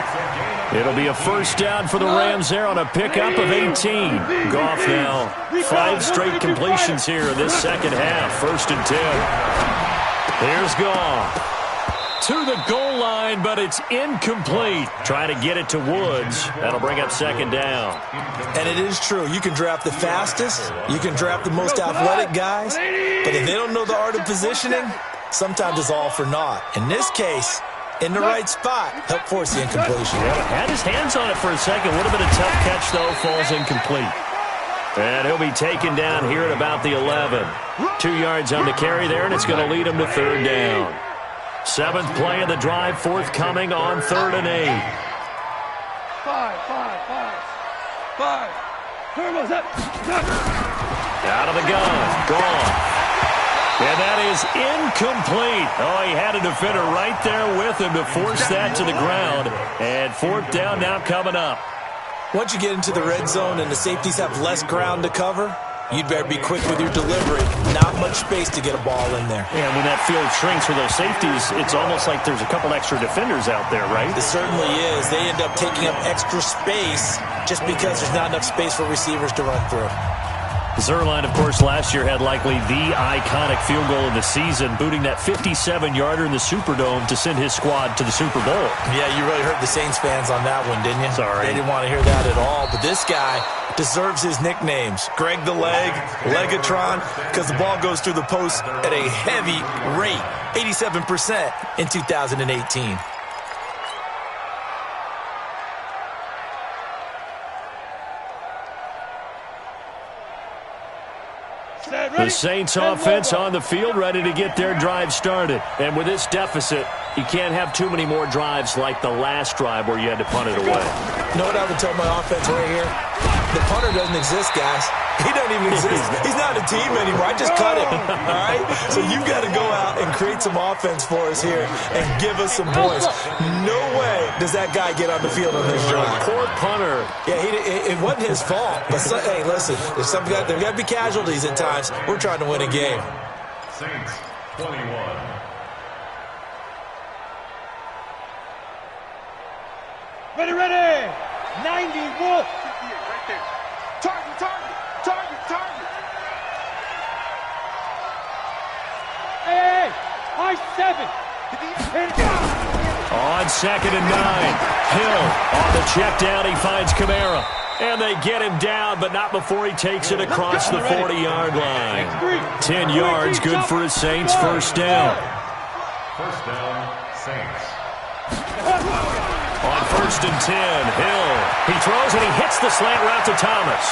It'll be a 1st down for the Rams there on a pickup of 18. Goff now, 5 straight completions here in this second half. 1st and 10. Here's Goff. To the goal line, but it's incomplete. Trying to get it to Woods. That'll bring up 2nd down. And it is true. You can draft the fastest. You can draft the most athletic guys. But if they don't know the art of positioning, sometimes it's all for naught. In this case, in the right spot, help force the incompletion. Yeah, had his hands on it for a second. Would have been a tough catch, though. Falls incomplete. And he'll be taken down here at about the 11. 2 yards on the carry there, and it's going to lead him to 3rd down. 7th play of the drive, forthcoming on 3rd and 8. 5. Out of the gun. Gone. And that is incomplete. Oh, he had a defender right there with him to force that to the ground. And 4th down now coming up. Once you get into the red zone and the safeties have less ground to cover, you'd better be quick with your delivery. Not much space to get a ball in there. Yeah, when that field shrinks for those safeties, it's almost like there's a couple extra defenders out there, right? It certainly is. They end up taking up extra space just because there's not enough space for receivers to run through. Zerline, of course, last year had likely the iconic field goal of the season, booting that 57-yarder in the Superdome to send his squad to the Super Bowl. Yeah, you really hurt the Saints fans on that one, didn't you? Sorry. They didn't want to hear that at all. But this guy deserves his nicknames. Greg the Leg, Legatron, because the ball goes through the post at a heavy rate, 87% in 2018. The Saints offense on the field, ready to get their drive started. And with this deficit, you can't have too many more drives like the last drive where you had to punt it away. You know what I would tell my offense right here? The punter doesn't exist, guys. He doesn't even exist. He's not a team anymore. I just cut him, all right? So you've got to go out and create some offense for us here and give us some points. No way does that guy get on the field on this drive. Poor punter. Yeah, it wasn't his fault. But, hey, listen, there's got to be casualties at times. We're trying to win a game. Saints, 21. Ready. 91. Right there. Target. Hey. Nice 7. On 2nd and 9, Hill on the check down. He finds Kamara. And they get him down, but not before he takes it across the 40-yard line. 10 yards, good for his Saints. First down. First down, Saints. On 1st and 10, Hill. He throws and he hits the slant route to Thomas.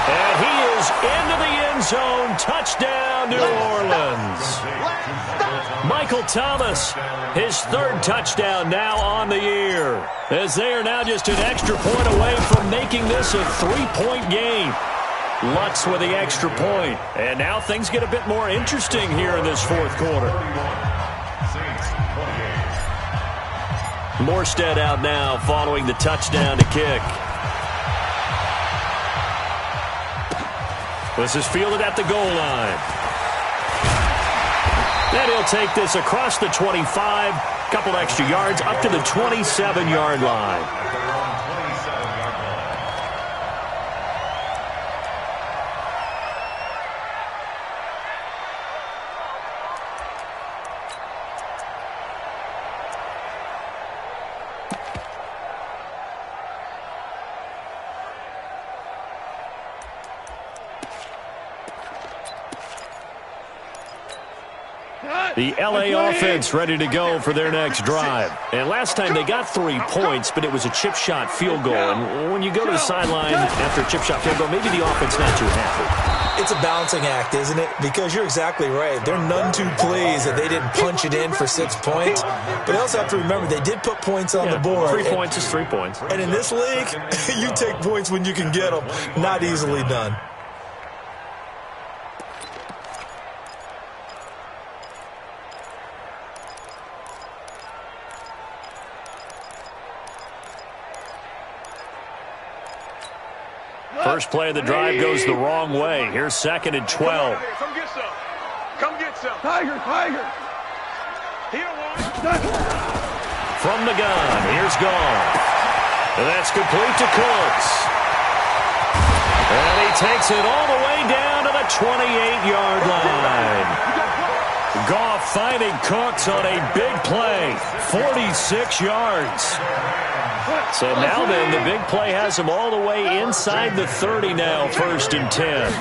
And he is into the end zone. Touchdown, New Orleans. Michael Thomas, his 3rd touchdown now on the year, as they are now just an extra point away from making this a 3-point game. Lutz with the extra point. And now things get a bit more interesting here in this 4th quarter. Morstead out now following the touchdown to kick. This is fielded at the goal line. Then he'll take this across the 25, couple extra yards up to the 27-yard line. The L.A. offense ready to go for their next drive. And last time they got 3 points, but it was a chip shot field goal. And when you go to the sideline after a chip shot field goal, maybe the offense not too happy. It's a balancing act, isn't it? Because you're exactly right. They're none too pleased that they didn't punch it in for 6 points. But they also have to remember they did put points on the board. 3 points is 3 points. And in this league, you take points when you can get them. Not easily done. First play of the drive goes the wrong way. Here's 2nd and 12. Come get some. Come get some. Tiger. Here one. From the gun, here's Gone. And that's complete to Cooks. And he takes it all the way down to the 28-yard line. Goff finding Cooks on a big play. 46 yards. So now then, the big play has him all the way inside the 30 now, 1st and 10.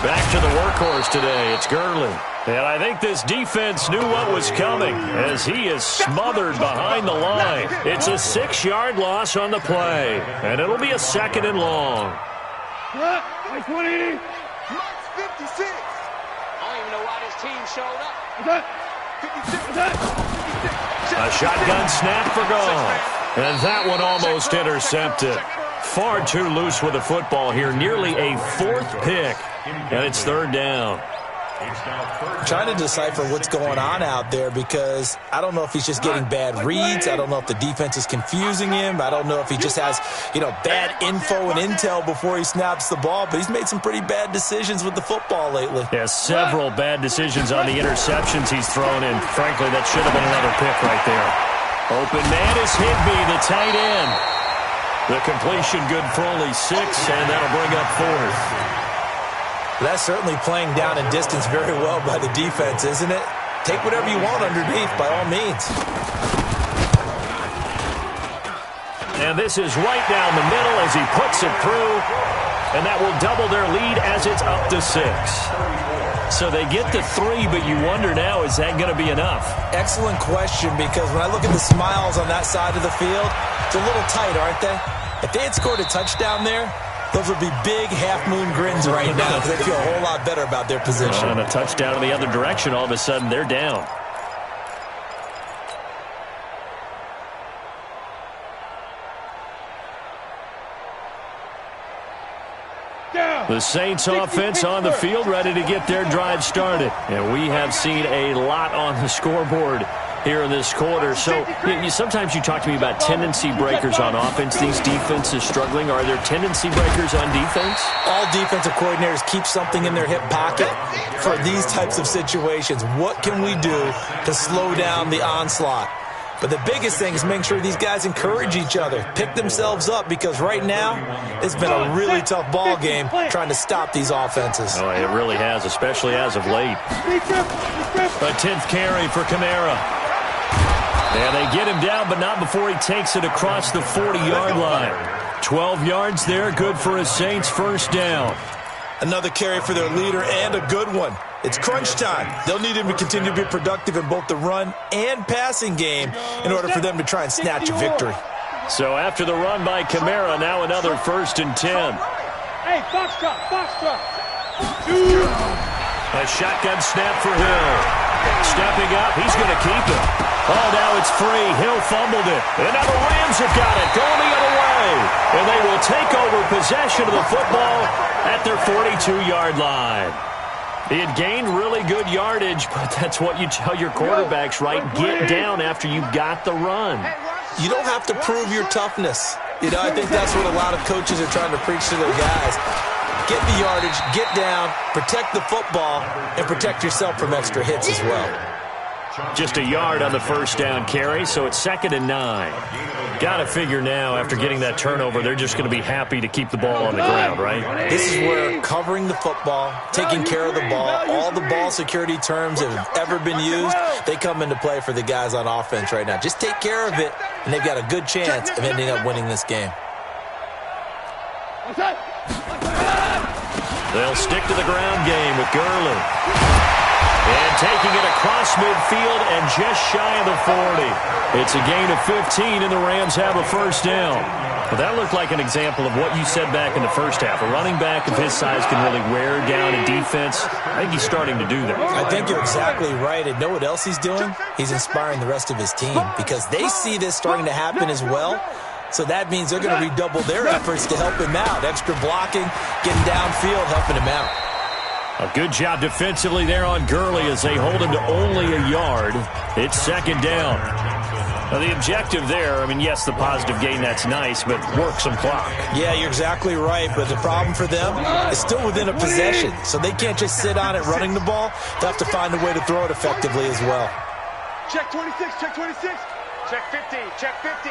Back to the workhorse today, it's Gurley. And I think this defense knew what was coming as he is smothered behind the line. It's a 6-yard loss on the play, and it'll be a 2nd and long. 20. 56. I don't even know why this team showed up. 56. A shotgun snap for Goff. And that one almost intercepted. Far too loose with the football here. Nearly a 4th pick. And it's 3rd down. Trying to decipher what's going on out there because I don't know if he's just getting bad reads. I don't know if the defense is confusing him. I don't know if he just has, bad info and intel before he snaps the ball. But he's made some pretty bad decisions with the football lately. Yeah, several bad decisions on the interceptions he's thrown in. Frankly, that should have been another pick right there. Open man is Higbee, the tight end. The completion good for only 6, and that'll bring up 4th. That's certainly playing down in distance very well by the defense, isn't it? Take whatever you want underneath, by all means. And this is right down the middle as he puts it through. And that will double their lead as it's up to 6. So they get the 3, but you wonder now, is that going to be enough? Excellent question, because when I look at the smiles on that side of the field, it's a little tight, aren't they? If they had scored a touchdown there, those would be big half-moon grins right now because they feel a whole lot better about their position. And a touchdown in the other direction, all of a sudden they're down. The Saints offense on the field ready to get their drive started. And we have seen a lot on the scoreboard here in this quarter. So sometimes you talk to me about tendency breakers on offense. These defenses struggling. Are there tendency breakers on defense? All defensive coordinators keep something in their hip pocket for these types of situations. What can we do to slow down the onslaught? But the biggest thing is making sure these guys encourage each other, pick themselves up, because right now it's been a really tough ball game trying to stop these offenses. Oh, it really has, especially as of late. A 10th carry for Kamara. And they get him down, but not before he takes it across the 40-yard line. 12 yards there, good for a Saints first down. Another carry for their leader, and a good one. It's crunch time. They'll need him to continue to be productive in both the run and passing game in order for them to try and snatch a victory. So after the run by Kamara, now another 1st and 10. Hey, box drop. A shotgun snap for Hill. Stepping up, he's going to keep it. Oh, now it's free. Hill fumbled it. And now the Rams have got it, going the other way. And they will take over possession of the football at their 42-yard line. He had gained really good yardage, but that's what you tell your quarterbacks, right? Get down after you got the run. You don't have to prove your toughness. I think that's what a lot of coaches are trying to preach to their guys. Get the yardage, get down, protect the football, and protect yourself from extra hits as well. Just a yard on the first down carry, so it's 2nd and 9. Got to figure now, after getting that turnover, they're just going to be happy to keep the ball on the ground, right? This is where covering the football, taking care of the ball, all the ball security terms that have ever been used, they come into play for the guys on offense right now. Just take care of it, and they've got a good chance of ending up winning this game. They'll stick to the ground game with Gurley. And taking it across midfield and just shy of the 40. It's a gain of 15, and the Rams have a first down. But that looked like an example of what you said back in the first half. A running back of his size can really wear down a defense. I think he's starting to do that. I think you're exactly right. And know what else he's doing? He's inspiring the rest of his team because they see this starting to happen as well. So that means they're going to redouble their efforts to help him out. Extra blocking, getting downfield, helping him out. A good job defensively there on Gurley as they hold him to only a yard. It's 2nd down. Now the objective there, yes, the positive gain, that's nice, but work some clock. Yeah, you're exactly right, but the problem for them is still within a possession, so they can't just sit on it running the ball. They have to find a way to throw it effectively as well. Check 26, check 26. Check 50, check 50.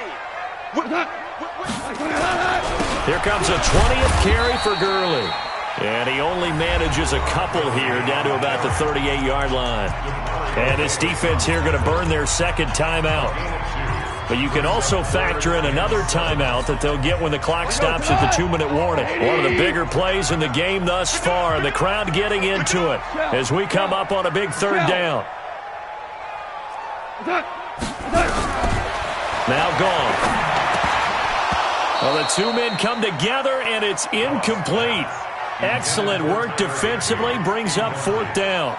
Here comes a 20th carry for Gurley. And he only manages a couple here down to about the 38-yard line. And this defense here going to burn their 2nd timeout. But you can also factor in another timeout that they'll get when the clock stops at the 2-minute warning. One of the bigger plays in the game thus far, and the crowd getting into it as we come up on a big 3rd down. Now gone. Well, the two men come together, and it's incomplete. Excellent work defensively, brings up 4th down.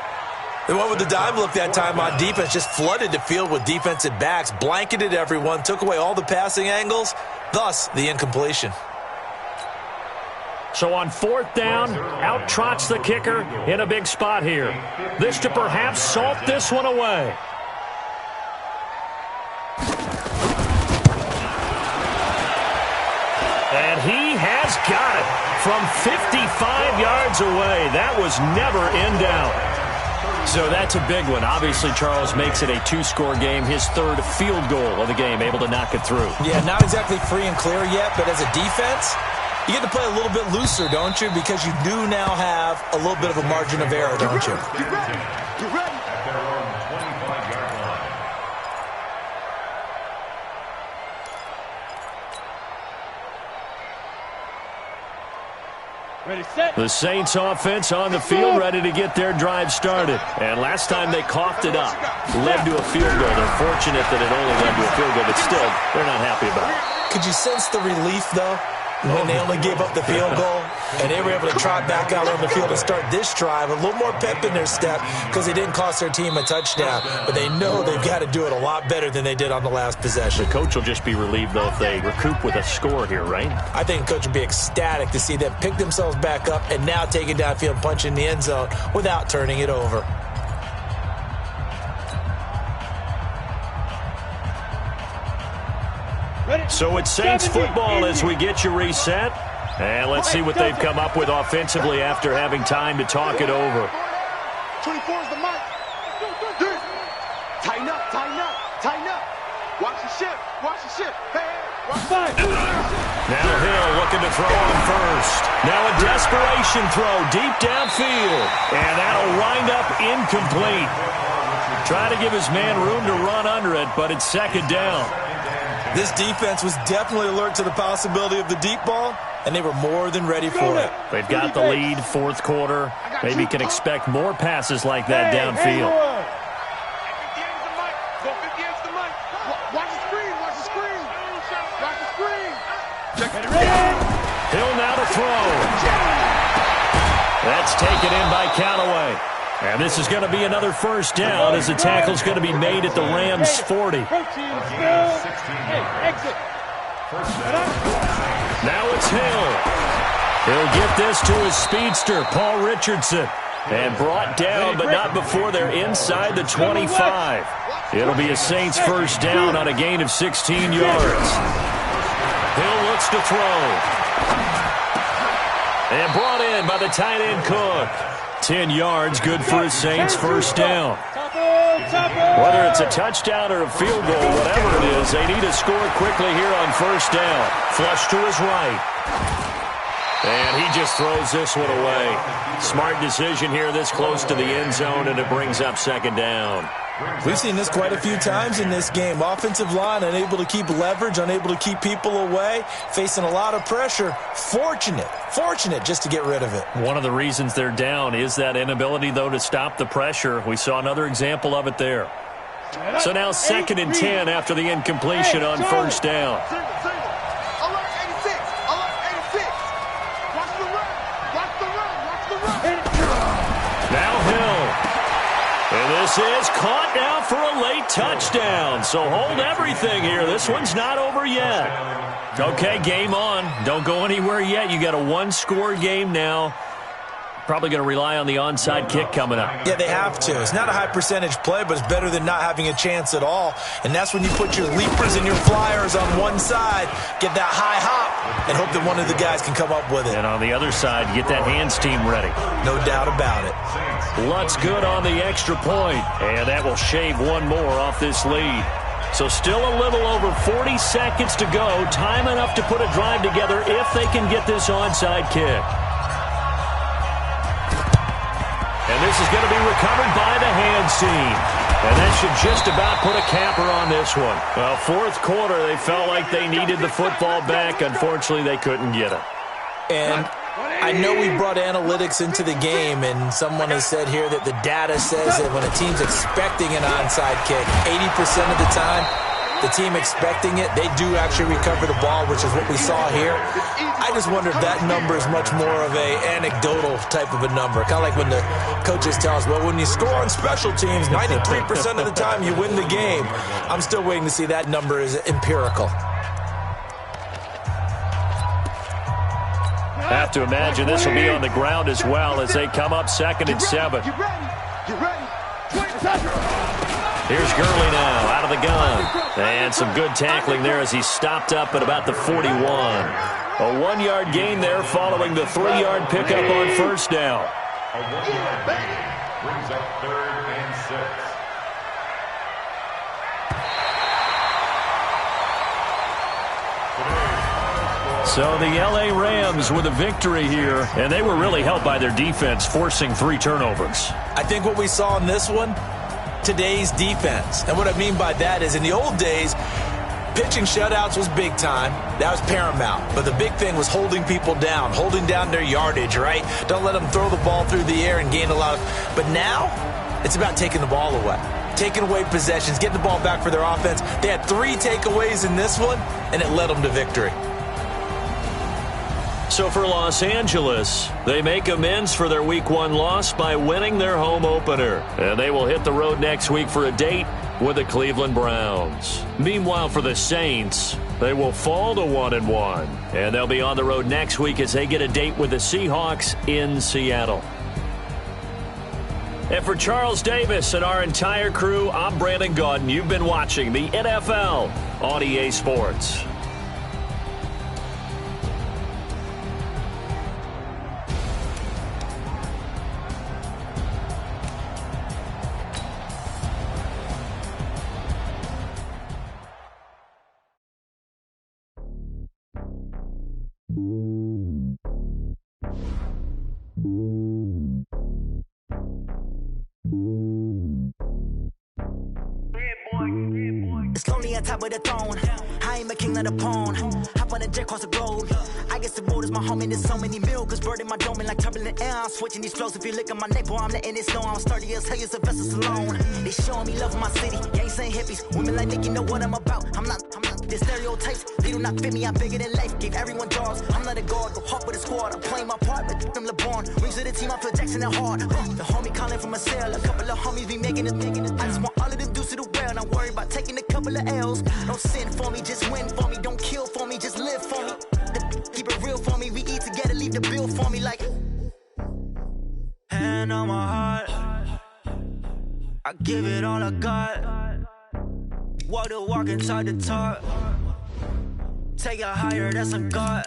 They went with the dime look that time on defense, just flooded the field with defensive backs, blanketed everyone, took away all the passing angles, thus the incompletion. So on 4th down, out trots the kicker in a big spot here. This to perhaps salt this one away. And he has got it from 55 yards away. That was never in doubt. So that's a big one. Obviously, Charles makes it a 2-score game, his 3rd field goal of the game, able to knock it through. Yeah, not exactly free and clear yet, but as a defense, you get to play a little bit looser, don't you? Because you do now have a little bit of a margin of error, don't you? Get ready. Ready, set. The Saints offense on the field, ready to get their drive started. And last time they coughed it up, led to a field goal. They're fortunate that it only led to a field goal, but still, they're not happy about it. Could you sense the relief, though, when they only gave up the field goal and they were able to trot back out on the field and start this drive? A little more pep in their step because they didn't cost their team a touchdown, but they know they've got to do it a lot better than they did on the last possession. The coach will just be relieved, though, if they recoup with a score here, right? I think the coach will be ecstatic to see them pick themselves back up and now take it downfield, punch in the end zone without turning it over. So it's Saints football as we get you reset. And let's see what they've come up with offensively after having time to talk it over. 24 is the mark. Tighten up, tighten up, tighten up. Watch the ship. Watch the ship. Hey, watch Now Hill looking to throw on first. Now a desperation throw deep downfield. And that'll wind up incomplete. Try to give his man room to run under it, but it's second down. This defense was definitely alert to the possibility of the deep ball, and they were more than ready for it. They've got the lead, fourth quarter. Maybe can expect more passes like that downfield. Watch the screen. Watch the screen. Watch the screen. Hill now to throw. That's taken in by Callaway. And this is going to be another first down as the tackle's going to be made at the Rams' 40. Now it's Hill. He'll get this to his speedster, Paul Richardson. And brought down, but not before they're inside the 25. It'll be a Saints first down on a gain of 16 yards. Hill looks to throw. And brought in by the tight end Cook. 10 yards, good for a Saints first down. Whether it's a touchdown or a field goal, whatever it is, they need to score quickly here on first down. Flush to his right. And he just throws this one away. Smart decision here this close to the end zone, and it brings up second down. We've seen this quite a few times in this game. Offensive line unable to keep leverage, unable to keep people away, facing a lot of pressure. Fortunate just to get rid of it. One of the reasons they're down is that inability, though, to stop the pressure. We saw another example of it there. So now second and 10 after the incompletion on first down. Alert 86. Alert 86. Watch the run. Watch the run. Watch the run. Now Hill. And this is caught now for a late touchdown. So hold everything here. This one's not over yet. Okay, game on. Don't go anywhere yet. You got a one-score game now. Probably going to rely on the onside kick coming up. Yeah, they have to. It's not a high percentage play, but it's better than not having a chance at all. And that's when you put your leapers and your flyers on one side, get that high hop, and hope that one of the guys can come up with it. And on the other side, get that hands team ready. No doubt about it. Lutz good on the extra point, and that will shave one more off this lead. So still a little over 40 seconds to go. Time enough to put a drive together if they can get this onside kick. And this is going to be recovered by the hands team. And that should just about put a capper on this one. Well, fourth quarter, they felt like they needed the football back. Unfortunately, they couldn't get it. And I know we brought analytics into the game, and someone has said here that the data says that when a team's expecting an onside kick, 80% of the time, the team expecting it, they do actually recover the ball, which is what we saw here. I just wonder if that number is much more of a anecdotal type of a number. Kind of like when the coaches tell us, well, when you score on special teams, 93% of the time you win the game. I'm still waiting to see that number is empirical. Have to imagine this will be on the ground as well as they come up second and 7. Get ready. Here's Gurley now out of the gun. And some good tackling there as he stopped up at about the 41. A 1-yard gain there following the 3-yard pickup on first down. A 1-yard gain brings up 3rd and 6. So the L.A. Rams with a victory here, and they were really helped by their defense, forcing 3 turnovers. I think what we saw in this one, today's defense. And what I mean by that is in the old days, pitching shutouts was big time. That was paramount. But the big thing was holding people down, holding down their yardage, right? Don't let them throw the ball through the air and gain a lot of... But now, it's about taking the ball away. Taking away possessions, getting the ball back for their offense. They had 3 takeaways in this one, and it led them to victory. So for Los Angeles, they make amends for their Week 1 loss by winning their home opener. And they will hit the road next week for a date with the Cleveland Browns. Meanwhile, for the Saints, they will fall to 1-1. And they'll be on the road next week as they get a date with the Seahawks in Seattle. And for Charles Davis and our entire crew, I'm Brandon Gaudin. You've been watching the NFL on EA Sports. It's lonely on top of the throne. I ain't a king of the pawn. Hop on a jet across the globe. I guess the road is my home and there's so many milk. Bird in my dome and like turbulent air. I'm switching these flows. If you look at my neck, boy, I'm letting it snow. I'm sturdy as hell, it's a vessel alone. They showing me love in my city. Gang saying hippies. Women like Nick, you know what I'm about. I'm not. The stereotypes, they do not fit me. I'm bigger than life. Gave everyone jobs. I'm not a guard, go hard with a squad. I'm playing my part, but I'm LeBron. Rings to the team, I feel Jackson and hard. The homie calling from a cell. A couple of homies be making it. I just want all of them dudes to the well. Not worry about taking a couple of L's. Don't sin for me, just win for me. Don't kill for me, just live for me. Keep it real for me. We eat together, leave the bill for me like. Hand on my heart, I give it all I got. Walk the walk and talk the talk. Take it higher, that's a God.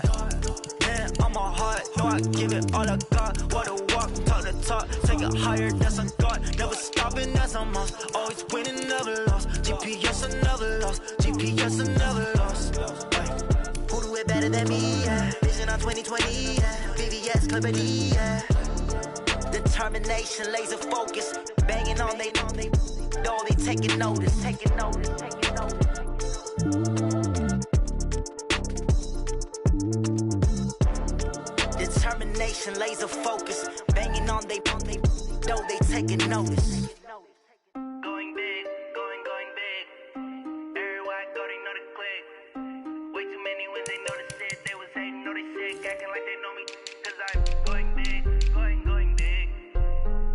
Hand on my heart, no, I give it all I got. Walk the walk, talk the talk. Take it higher, that's a God. Never stopping, that's a must. Always winning, never lost. GPS, I never lost. GPS, I never lost. Who do it better than me? Yeah. Vision on 2020. Yeah. VVS, Clarity. Yeah. Determination, laser focus. Banging on they know they taking notice. Taking notice. Determination, laser focus. Banging on they know they taking notice. Going big, going big. Everywhere I go, they know the click. Way too many when they know the shit. They was hating, know they sick, acting like they know me. Cause I'm going big, going big.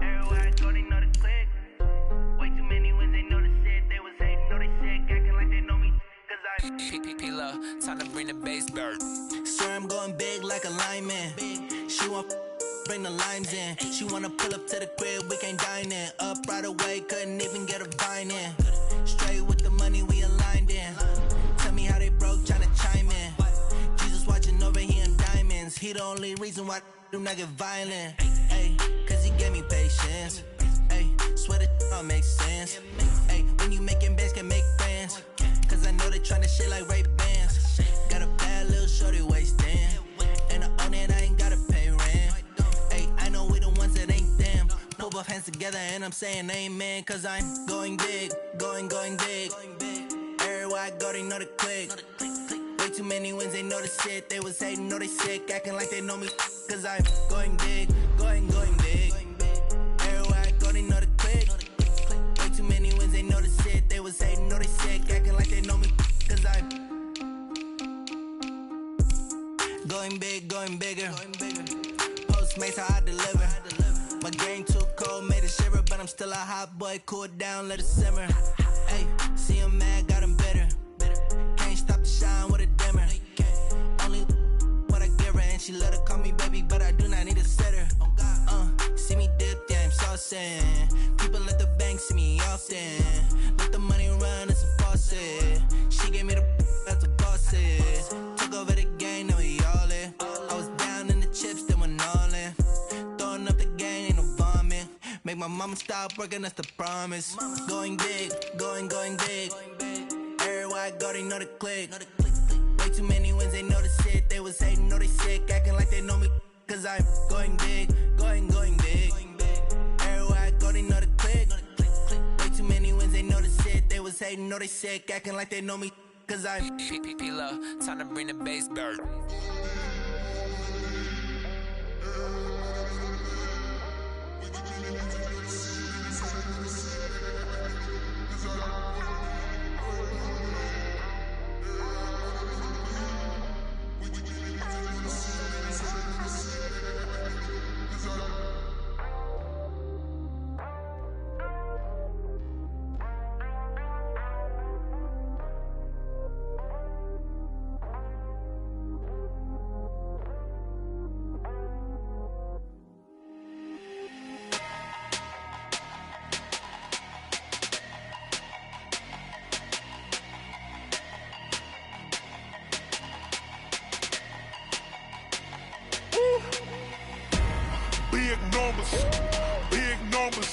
Everywhere I go, they know the click. Way too many when they know the shit. They was hating, know they sick, acting like they know me. Cause I'm P-P-P-Love, time to bring the bass bird. Swear I'm going big like a lineman. She want bring the limes in. She wanna pull up to the crib, we can't dine in. Up right away, couldn't even get a vine in. Straight with the money, we aligned in. Tell me how they broke, tryna chime in. Jesus watching over here in diamonds. He the only reason why do not get violent. Ay, cause he gave me patience. Ay, swear that all makes sense. Ay, when you making bands, can make friends. Cause I know they tryna shit like Ray-Bans. Got a bad little shorty wasting. And I own it, I ain't gotta pay rent. Ay, I know we the ones that ain't them. Pull both hands together and I'm saying amen. Cause I'm going big, going big. Everywhere I go, they know the click. Way too many wins, they know the shit. They was hating, know they sick, acting like they know me. Cause I'm going big, going big. Everywhere I go, they know the click. Way too many wins, they know the shit. They was hating, know they sick, acting like they know me. Cause I'm going big, going bigger. Postmates, how I deliver. My game too cold, made it shiver. But I'm still a hot boy, cool it down, let it simmer. Hey, see him mad, got him bitter. Can't stop the shine with a dimmer. Only what I give her, and she let her call me baby, but I do not need a sitter. See me dip, yeah, I'm saucing. People at the bank see me often. Let the money run, it's a faucet. She gave me the that's a bosses. Took over the game, now we all in. I was down in the chips, then went all in. Throwing up the game, ain't no vomit. Make my mama stop working, that's the promise. Going big, going big. Everywhere I go, they know the click. Way too many wins, they know the shit. They was hating, know they sick, acting like they know me. Cause I'm going big, going big. Everywhere I go, they know the click. Way too many wins, they know the shit. They was hating, know they sick, acting like they know me. Cause I'm P-P-P-Love, time to bring the bass bird. Big numbers,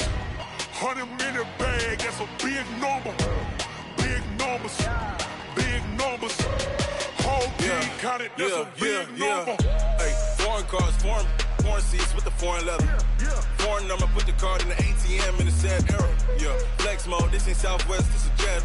100 minute bag, that's a big number. Big numbers, whole team counted, that's a big number. Hey, foreign cars, foreign seats with the foreign leather. foreign number, put the card in the ATM in the sad era. Yeah, flex mode, this ain't Southwest, this a jet.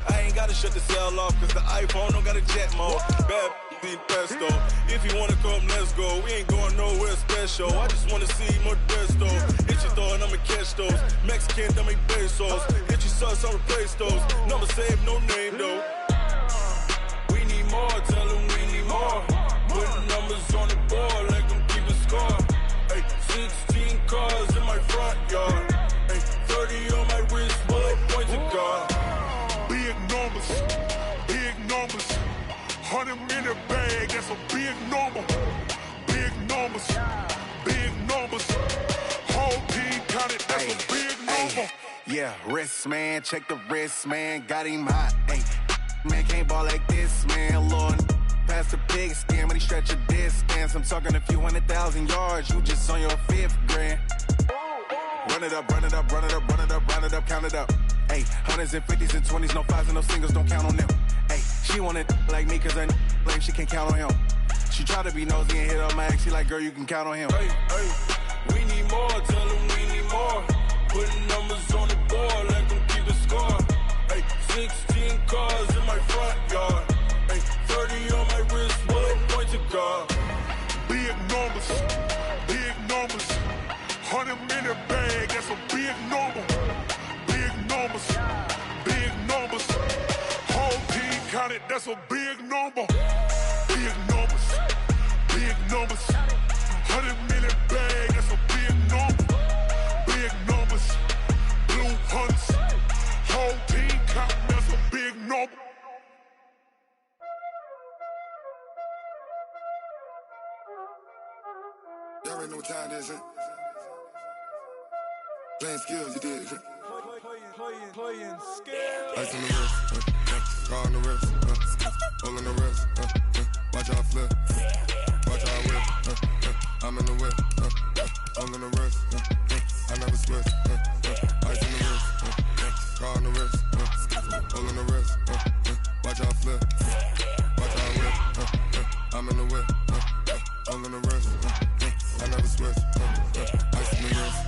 I ain't gotta shut the cell off, cause the iPhone don't got a jet mode. Bad be pesto. If you wanna come, let's go. We ain't going nowhere special. I just wanna see Modesto. Hit your thought, I'ma catch those. Mexican, that make pesos. Hit your sus, I'll replace those. Number saved, no name though. We need more, tell them we need more. Putting numbers on the board, like them keep a score. Ay, 16 cars in my front yard. Ay, 30 on my wrist, bullet points of God. Big numbers, big numbers. 100 minute bag, that's a big number. Big numbers, big numbers. Whole team counted, that's a big number. Yeah, wrist man, check the wrist man, got him hot. Ay, man can't ball like this, man. Lord, past the pig skin, when he stretch a distance. I'm talking a few 100,000 yards, you just on your 5th grand. Run it up, run it up, run it up, run it up, run it up, count it up. Ay, hundreds and 50s and 20s, no 5s and no singles, don't count on them. Ay, she want it like me, cause her lame, she can't count on him. She try to be nosy and hit up my ex, she like, girl, you can count on him. Hey, hey, we need more, tell them we need more. Putting numbers on the board, let them keep the score. Hey, 16 cars in my front yard. Hey, 30 on my wrist, bullet points of God. Big numbers, big numbers. 100 minute bag, that's a big number. Big numbers, big numbers. Whole team counted, that's a big number. Big numbers, big numbers. 100 minute bag, that's a big number. Big numbers, blue hunts. Whole team counting, that's a big number. Y'all already know what time it is, huh? Playing skills, you did. Playing skills. Ice on the wrist, car on the wrist, hole in the wrist, watch how I flip, watch how I whip, I'm in the whip, hole in the wrist, I never switch, ice in the wrist, car on the wrist, hole in the wrist, watch how I flip, watch how I whip, I'm in the whip, hole in the wrist, I never switch, ice in the wrist,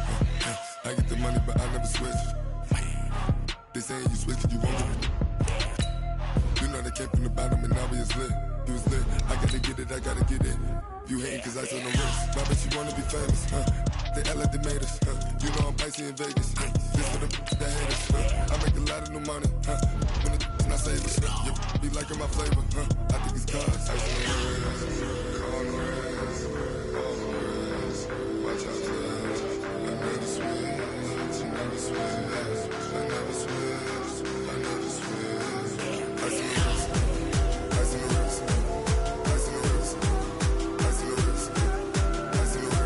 I get the money but I never switch. They saying you switch it, you won't get it. You know they came from the bottom and now we is lit. You was lit, I gotta get it, I gotta get it. You hating cause ice on the wrist. My bitch, you wanna be famous, They act like they made us, You know I'm icy in Vegas, This for the that hate us, I make a lot of new money, When the not save us, You be liking my flavor, I think it's cause ice on the wrist, on the wrist, on the wrist. Watch out, cuz I never switch, I never switch. I never switch, I never switch. Ice in the wrist, ice in the wrist, ice in the wrist, ice in the wrist, ice in the wrist,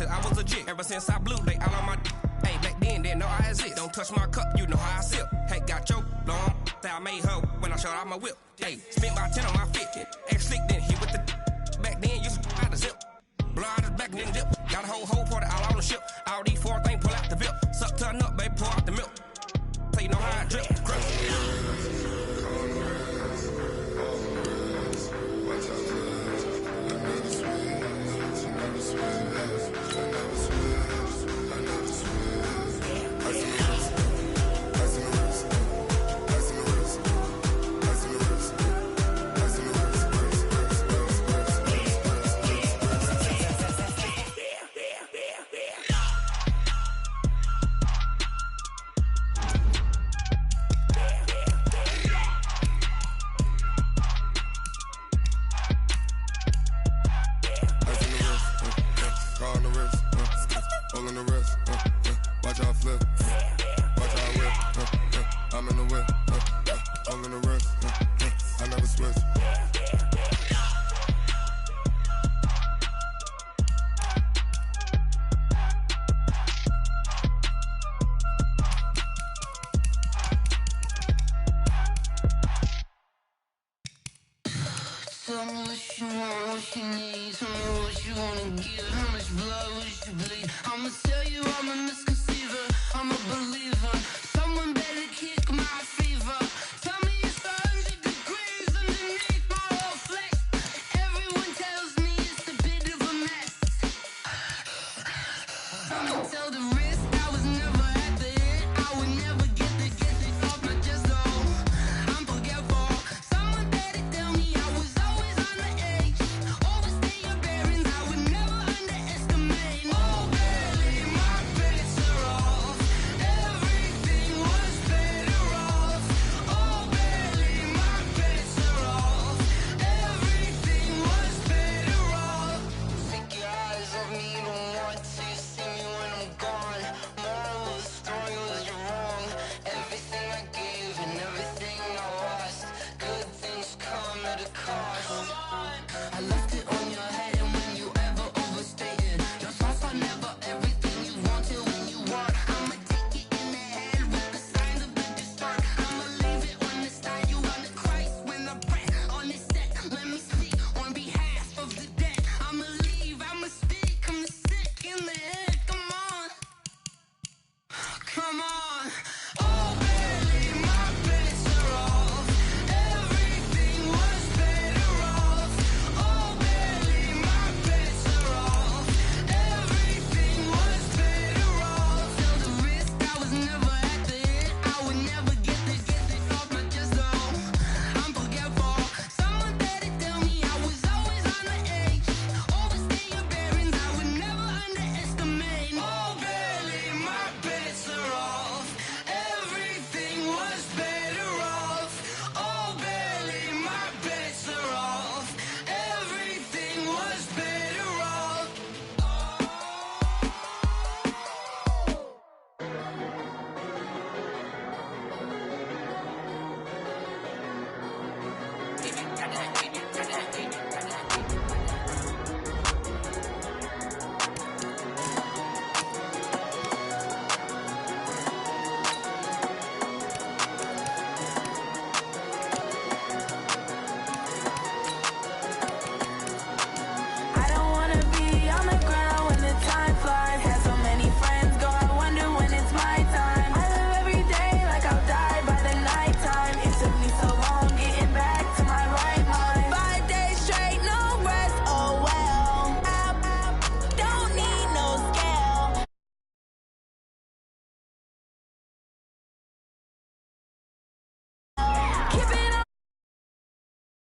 I was legit. Ever since I blew, they all on my hey, back then, didn't know I exist. Don't touch my cup, you know how I sip. Hey, got your long, say I made her when I showed out my whip. Hey, spent my 10 on my 50. Ex slick, then hit with the back then, used to out the zip. Blow out his back and then dip. Got a whole party all on the ship. All these 4 things, pull out the VIP. Suck, turn up, baby, pour out the milk. So you know how I drip. Come and tell the